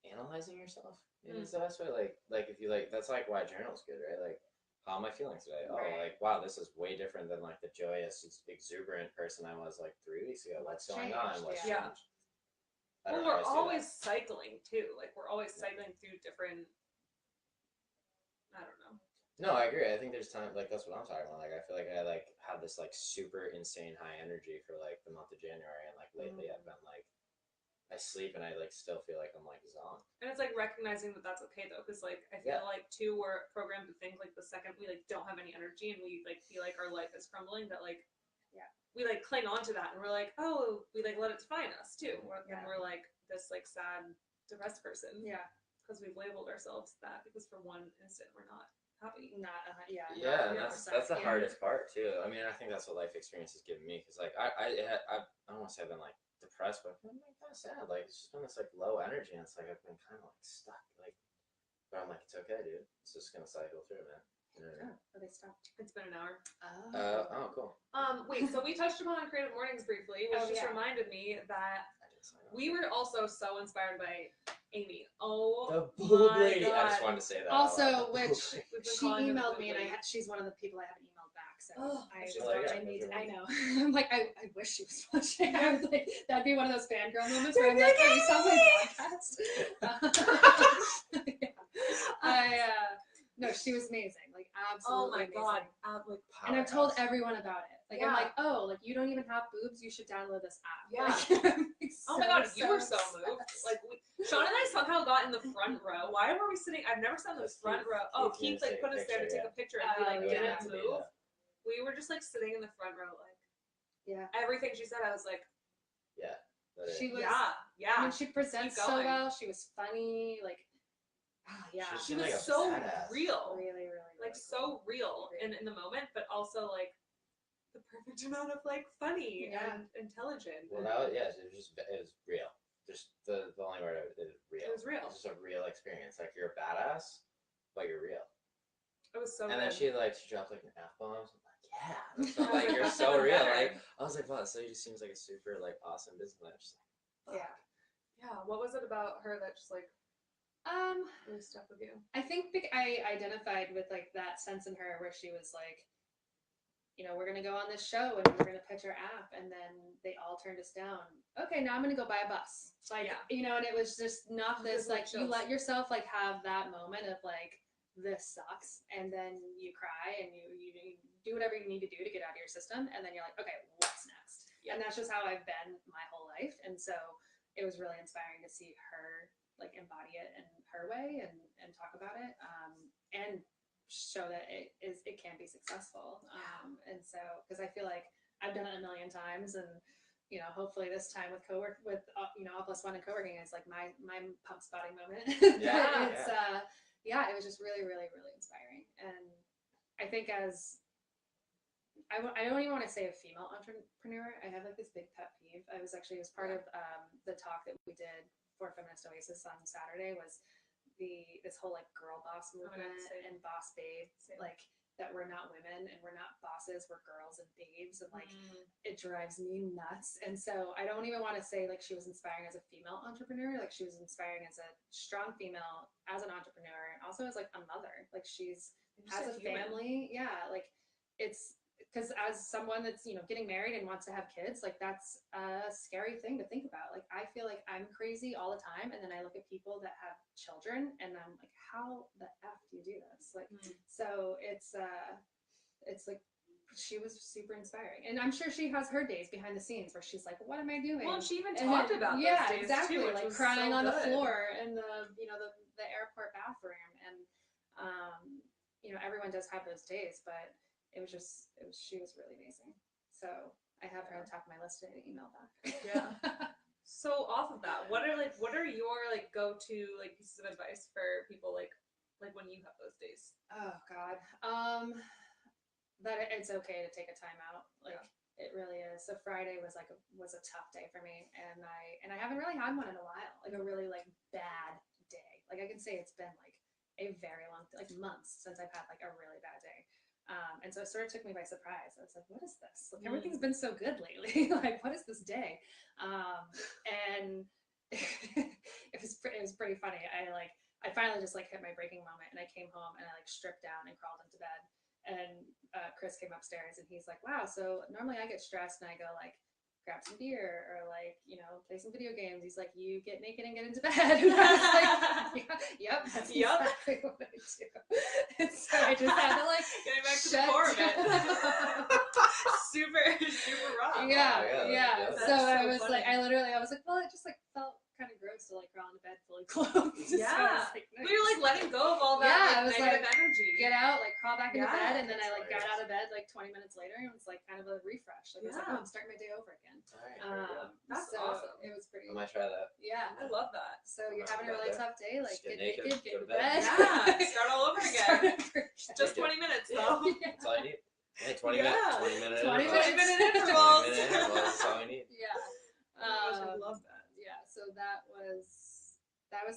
analyzing yourself, maybe it's the best way. Like if you like, that's like why journal's good, right? Like, how am I feeling today? Oh, Right. like wow, this is way different than like the joyous, exuberant person I was like 3 weeks ago. What's going on? changed? What's Yeah. changed? I don't Well, we're always do always cycling too. Like we're always cycling through different. I don't know. No, I agree. I think there's time, like that's what I'm talking about. Like I feel like I like have this like super insane high energy for like the month of January, and like lately I've been like I sleep and I like still feel like I'm like zonked. And it's like recognizing that that's okay though, because like I feel like too we're programmed to think like the second we like don't have any energy and we like feel like our life is crumbling, that like we like cling on to that and we're like, oh, we like let it define us too. And we're like this like sad, depressed person. Yeah. Because we've labeled ourselves that because for one instant we're not happy. Not Yeah, not and that's the hardest part too. I mean, I think that's what life experience has given me, because like I don't want to say I've been like depressed, but I'm like kind of sad. Like it's just been this like low energy, and it's like I've been kind of like stuck. Like, but I'm like, it's okay, dude. It's just gonna cycle through, man. You know what I mean? Oh, they stopped. It's been an hour. Oh, cool. Wait, so we touched upon Creative Mornings briefly, which just reminded me that we were also so inspired by Amy. Oh, the boob my lady. God. I just wanted to say that. Also, which We've been she calling her the emailed boob me, and lady. she's one of the people I haven't emailed back. So I know. I'm like, I wish she was watching. I was like, that'd be one of those fangirl moments where I'm like, hey, you saw my podcast. No, she was amazing. Like absolutely amazing. God. Like, and I've told everyone about it. Like I'm like, oh, like you don't even have boobs, you should download this app. Yeah. Like, oh my God, you were so moved. Like Sean and I somehow got in the front row. Why were we sitting? I've never sat in the front row. Oh, Keith like put us there to take a picture, and we like didn't move. We were just like sitting in the front row, like everything she said. I was like, she was yeah. I mean, she presents so well. She was funny, like. She was like so real, really like so real in the moment, but also like the perfect amount of like funny and intelligent. Well, it was real. Just the only word is real. It was real. It's just a real experience. Like you're a badass, but you're real. It was so. And good. then she dropped like an F-bomb. I'm like, yeah. So, like you're so real. Like I was like, wow. So she seems like a super like awesome businessman. Just like, yeah. What was it about her that just like? Really stuck with you. I think I identified with like that sense in her where she was like, you know, we're gonna go on this show and we're gonna pitch our app, and then they all turned us down. Okay, now I'm gonna go buy a bus. Like, you know, and it was just not this like you let yourself like have that moment of like this sucks, and then you cry and you do whatever you need to do to get out of your system, and then you're like, okay, what's next? And that's just how I've been my whole life, and so it was really inspiring to see her like embody it in her way and talk about it and show that it can be successful. And so because I feel like I've done it a million times, and you know, hopefully this time with you know, All+1 and co-working is like my pump spotting moment. It was just really, really, really inspiring. And I think as I don't even want to say a female entrepreneur, I have like this big pet peeve. It was part of the talk that we did for Feminist Oasis on Saturday, was this whole like girl boss movement and boss babe, like that we're not women and we're not bosses, we're girls and babes, and like it drives me nuts. And so I don't even want to say like she was inspiring as a female entrepreneur, like she was inspiring as a strong female, as an entrepreneur, and also as like a mother. Like she's has a family, like it's because as someone that's, you know, getting married and wants to have kids, like that's a scary thing to think about. Like I feel like I'm crazy all the time, and then I look at people that have children and I'm like, how the F do you do this? Like so it's like she was super inspiring, and I'm sure she has her days behind the scenes where she's like, what am I doing? Well, she even talked about those days exactly too, like crying on the floor in the, you know, the airport bathroom. And you know, everyone does have those days, but she was really amazing. So I have her on top of my list to email back. So off of that, what are your like go-to like pieces of advice for people like when you have those days? Oh God. That it's okay to take a time out. Like it really is. So Friday was a tough day for me, and I haven't really had one in a while. Like a really like bad day. Like I can say it's been like a very long, like months since I've had like a really bad day. And so it sort of took me by surprise. I was like, what is this? Like everything's been so good lately. Like, what is this day? And it was pretty funny. I finally just like hit my breaking moment, and I came home and I like stripped down and crawled into bed. And Chris came upstairs and he's like, wow, so normally I get stressed and I go like, grab some beer or like, you know, play some video games. He's like, you get naked and get into bed. And I was like, yep, that's exactly what I do. And so I just had to like getting back to the core of it. super raw. Yeah. So I was funny. like, I was like, well, it just like felt kind of gross to like crawl into bed fully clothed. Yeah. So I was like, But you're like letting go of all that like, negative energy. Get out, like crawl back into bed, and then I like got hilarious. out of bed like 20 minutes later, and it was like kind of a refresh. Like I was like, oh, I'm starting my day over again. That's so awesome. It was pretty. I might try that. Yeah, I love that. So you're having a really tough day, like Just get get naked, naked, get go to to bed. bed. Yeah, start all over again. Just 20 Yeah. minutes though. That's all you need. Hey, 20 minutes. 20 minutes. 20 minute 20 intervals. minute intervals. That's all you need. Yeah. I love that. Yeah. So that was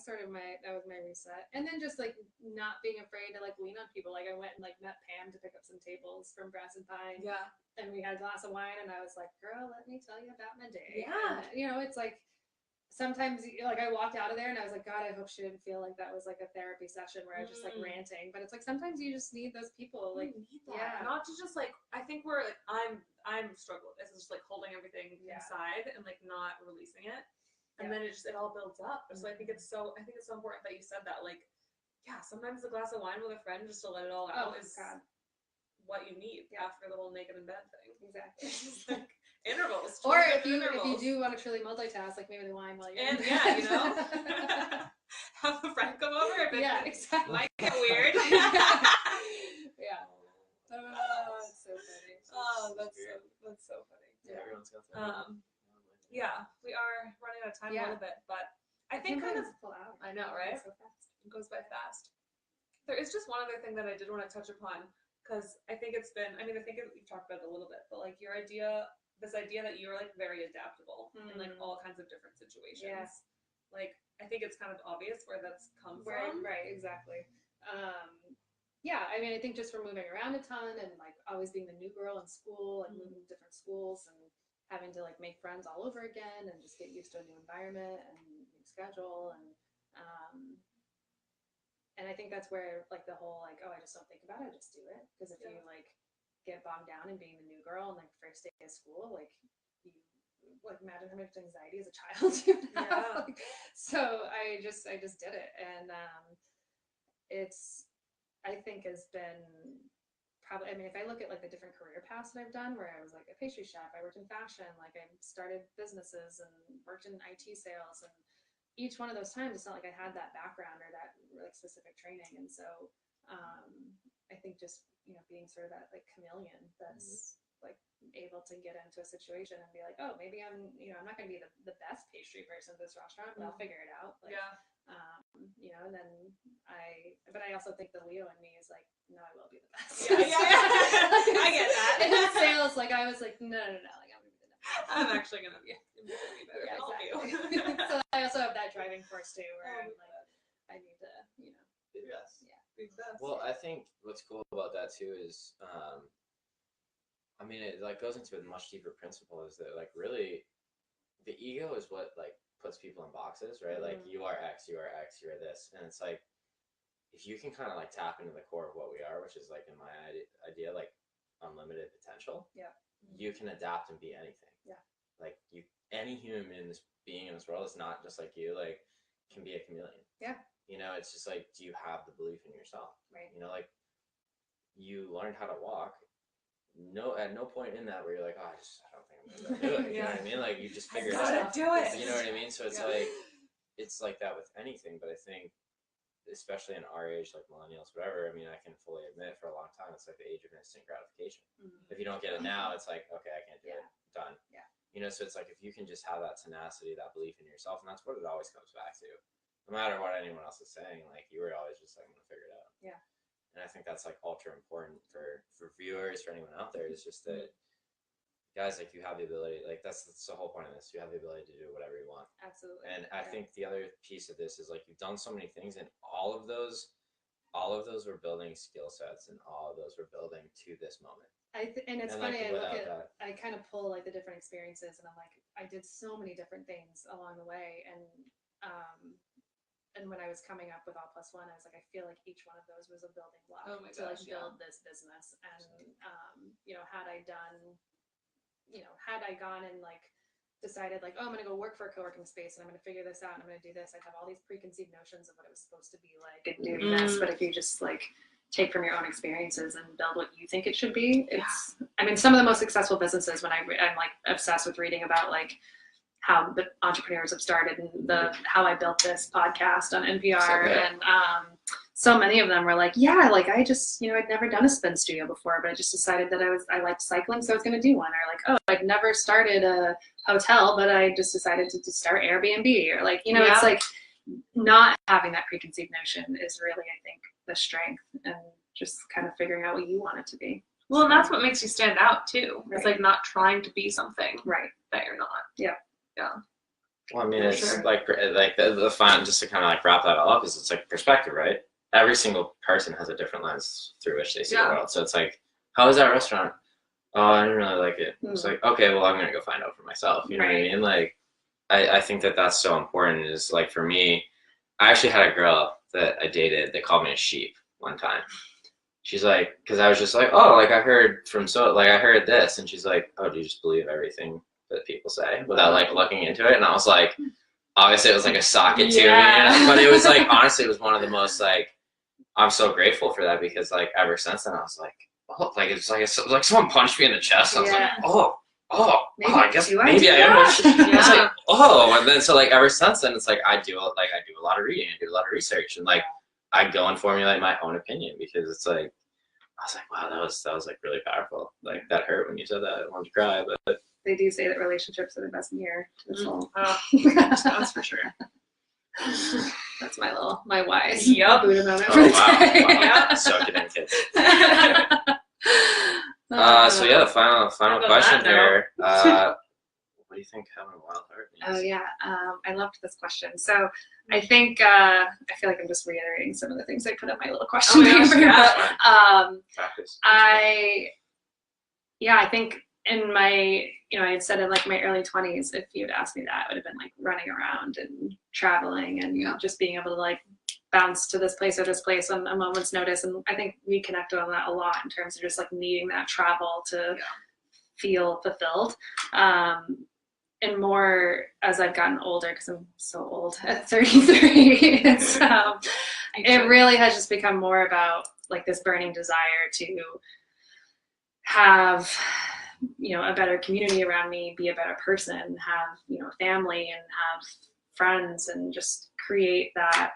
sort of my reset, and then just like not being afraid to like lean on people. Like I went and like met Pam to pick up some tables from Brass and Pine. Yeah. And we had a glass of wine, and I was like, "Girl, let me tell you about my day." Yeah. And, you know, it's like sometimes like I walked out of there and I was like, God, I hope she didn't feel like that was like a therapy session where I was just like ranting. But it's like sometimes you just need those people. Like, you need that. Not to just like I think we're like I'm struggling with this. It's just like holding everything inside and like not releasing it. And then it all builds up. So I think it's so important that you said that. Like, yeah, sometimes a glass of wine with a friend just to let it all out is what you need after the whole naked in bed thing. Exactly. Like, intervals. Or if you do want to truly multitask, like maybe the wine while you're and in yeah, you know, have a friend come over if it exactly. might get weird. Yeah. Oh, it's so funny. Oh, that's so funny. Yeah, everyone's got that. Yeah, we are running out of time a little bit, but I think kind of full out. I know, right? So fast. It goes by fast. There is just one other thing that I did want to touch upon because I think it's been. I mean, I think we've talked about it a little bit, but like this idea that you're like very adaptable in like all kinds of different situations. Yeah. Like I think it's kind of obvious where that's come from. from. Right. Exactly. Yeah. I mean, I think just from moving around a ton and like always being the new girl in school and moving to different schools and having to like make friends all over again and just get used to a new environment and new schedule and I think that's where like the whole like, oh, I just don't think about it, I just do it. Because if you like get bogged down in being the new girl and like first day of school, like you like imagine how much anxiety as a child you have. Yeah. Like, so I just did it, and it's I think has been probably, I mean, if I look at like the different career paths that I've done, where I was like a pastry chef, I worked in fashion, like I started businesses and worked in IT sales, and each one of those times, it's not like I had that background or that like specific training. And so I think just, you know, being sort of that like chameleon that's like able to get into a situation and be like, oh, maybe I'm not going to be the best pastry person at this restaurant, but I'll figure it out. Like, you know, and then but I also think the Leo in me is like, no, I will be the best. I get that. And in sales, like I was like, no, like I'm gonna be the best. I'm actually gonna be better. Yeah, Help you. exactly. So I also have that driving force too, where I'm like, I need to, you know, Be the best. Yeah. Be the best. Well, I think what's cool about that too is, I mean, it like goes into a much deeper principle. Is that like really, the ego is what like puts people in boxes, right? Like you are X, you are X, you are this, and it's like if you can kind of like tap into the core of what we are, which is like in my idea like unlimited potential. Yeah. You can adapt and be anything. Yeah. Like any human being in this world is not just like you. Like can be a chameleon. Yeah. You know, it's just like, do you have the belief in yourself? Right. You know, like you learned how to walk. No, at no point in that where you're like, oh, I don't think I'm gonna do it. You know what I mean? Like you just figured it out. Do it. You know what I mean? So it's like, it's like that with anything. But I think, especially in our age, like millennials, whatever. I mean, I can fully admit for a long time, it's like the age of instant gratification. If you don't get it now, it's like, okay, I can't do it. Done. Yeah. You know, so it's like if you can just have that tenacity, that belief in yourself, and that's what it always comes back to. No matter what anyone else is saying, like you were always just like, I'm gonna figure it out. Yeah. And I think that's like ultra important for viewers, for anyone out there. Is just that, guys, like you have the ability. Like that's the whole point of this. You have the ability to do whatever you want. Absolutely. And I think the other piece of this is like you've done so many things, and all of those were building skill sets, and all of those were building to this moment. And it's And, like, funny. without I kind of pull like the different experiences, and I'm like, I did so many different things along the way, and when I was coming up with All Plus One, I was like, I feel like each one of those was a building block to like build this business. And you know, had I done had I gone and like decided like, oh, I'm going to go work for a co-working space and I'm going to figure this out and I'm going to do this, I'd have all these preconceived notions of what it was supposed to be like and doing this. But if you just like take from your own experiences and build what you think it should be, it's, I mean, some of the most successful businesses, when I'm like obsessed with reading about like how the entrepreneurs have started and how I built this podcast on NPR, and so many of them were like, yeah, like I just, I'd never done a spin studio before, but I just decided that I liked cycling, so I was going to do one. Or like, oh, I'd never started a hotel, but I just decided to start Airbnb. Or like, it's like not having that preconceived notion is really, I think, the strength, and just kind of figuring out what you want it to be. Well, and that's what makes you stand out too. Right. It's like not trying to be something that you're not. Yeah. Yeah. Well, I mean, it's like the fun, just to kind of like wrap that all up, is it's like perspective, right? Every single person has a different lens through which they see the world. So it's like, how was that restaurant? Oh, I didn't really like it. It's like, okay, well, I'm going to go find out for myself. You know what I mean? Like, I think that's so important. Is like, for me, I actually had a girl that I dated that called me a sheep one time. She's like, because I was just like, oh, like I heard this. And she's like, oh, do you just believe everything that people say without like looking into it? And I was like, obviously it was like a socket to me, but it was like, honestly, it was one of the most like, I'm so grateful for that, because like ever since then I was like, oh, like it's like someone punched me in the chest. I was like, I guess maybe I am. It's like, and then so like ever since then it's like I do a lot of reading, I do a lot of research, and like I go and formulate my own opinion, because it's like I was like, wow, that was like really powerful. Like that hurt when you said that. I wanted to cry, but they do say that relationships are the best mirror to the soul. That's for sure. That's my wise Buddha moment. Wow. Soak it in, kids. So yeah, the final question here. What do you think having a wild heart means? Oh yeah, I loved this question. So I think I feel like I'm just reiterating some of the things I put in my little question paper. Practice. I think in my, I had said in like my early 20s, if you'd asked me that, I would have been like running around and traveling and just being able to like bounce to this place or this place on a moment's notice. And I think we connected on that a lot in terms of just like needing that travel to feel fulfilled. And more as I've gotten older, because I'm so old at 33, it really has just become more about like this burning desire to have, a better community around me, be a better person, have, a family and have friends, and just create that,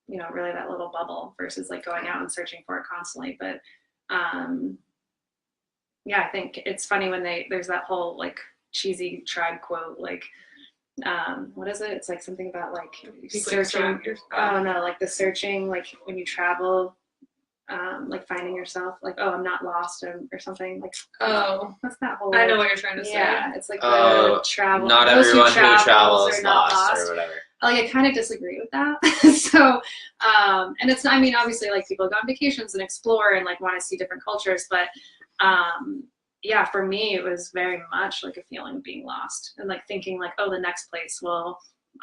really that little bubble versus like going out and searching for it constantly. But I think it's funny when there's that whole like cheesy tribe quote, like, what is it? It's like something about like searching. Oh no, like the searching, like when you travel, like finding yourself, like, oh, I'm not lost, or something like. Oh, what's that whole? I know what you're trying to say. Yeah, it's like the travel. Not everyone who travels is lost or whatever. Like I kind of disagree with that. So, and it's not. I mean, obviously, like people go on vacations and explore and like want to see different cultures, but for me, it was very much like a feeling of being lost and like thinking like, oh, the next place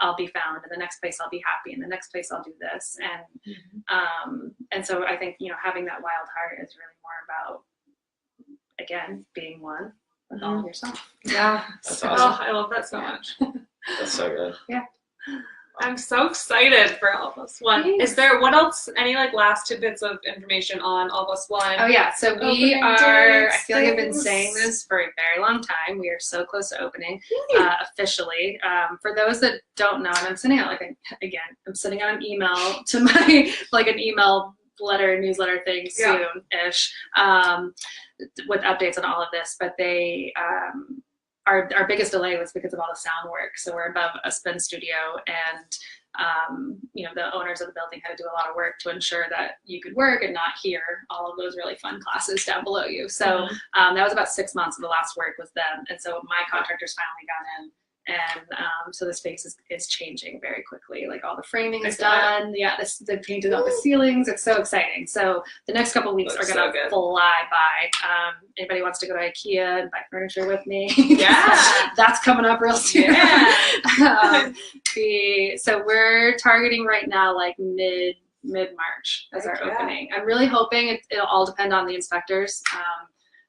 I'll be found, and the next place I'll be happy, and the next place I'll do this. And so I think, having that wild heart is really more about, again, being one with all of yourself. Yeah. That's awesome. Oh, I love that so much. That's so good. Yeah. I'm so excited for All of Us One. Thanks. Is there, what else, any like last tidbits of information on All of Us One? Oh yeah, so we are, I feel like I've been things. saying this for a very long time. We are so close to opening officially. For those that don't know, and I'm sending out I'm sending out an email to my, like an email newsletter thing soon-ish, with updates on all of this, but they, our biggest delay was because of all the sound work. So we're above a spin studio, and the owners of the building had to do a lot of work to ensure that you could work and not hear all of those really fun classes down below you. So that was about 6 months of the last work with them. And so my contractors finally got in. And so the space is changing very quickly. Like all the framing is done. Yeah, they painted all the ceilings. It's so exciting. So the next couple of weeks are gonna fly by. Anybody wants to go to IKEA and buy furniture with me? Yeah, that's coming up real soon. Yeah. So we're targeting right now like mid-March as our opening. I'm really hoping it'll all depend on the inspectors.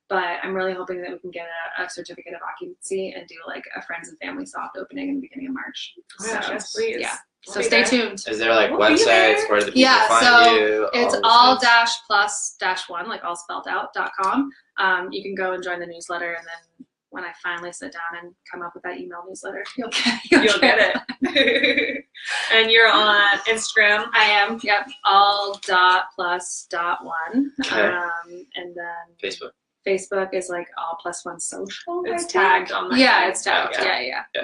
But I'm really hoping that we can get a certificate of occupancy and do like a friends and family soft opening in the beginning of March. Oh my gosh, yes, please. Yeah. We'll So be stay there. tuned. Is there like We'll be websites there. where the people Yeah, find so you? It's those all things? dash plus dash one, like all spelled out.com. You can go and join the newsletter, and then when I finally sit down and come up with that email newsletter, you'll get it. And you're on Instagram. I am, yep, all dot plus dot one. Okay. And then Facebook. Facebook is like all plus one social. It's I think. tagged on my Yeah, phone. it's tagged. Yeah. Yeah.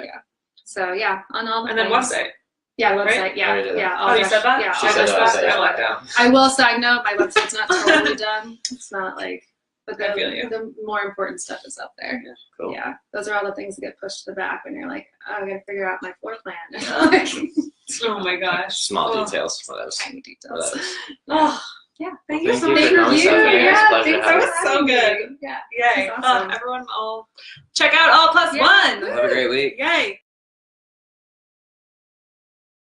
So yeah, on all the And then things. website. Yeah, website. right? Yeah, I did that. yeah. Oh, you said that? Yeah, She all said this that. stuff. I I like that. I will side note, my website's not totally done. It's not like, but I feel you. the more important stuff is up there. Cool. Yeah, those are all the things that get pushed to the back when you're like, oh, I gotta figure out my floor plan. Like, Oh my gosh. Small Oh. details. What else? tiny What details. else? Oh, Yeah. thank Well, you so thank much you for for coming. coming, Stephanie. It's a pleasure thanks. having That was so good. Yeah. Yay. That's awesome. Everyone all check out All Plus Yeah. One. Have a great week. Yay.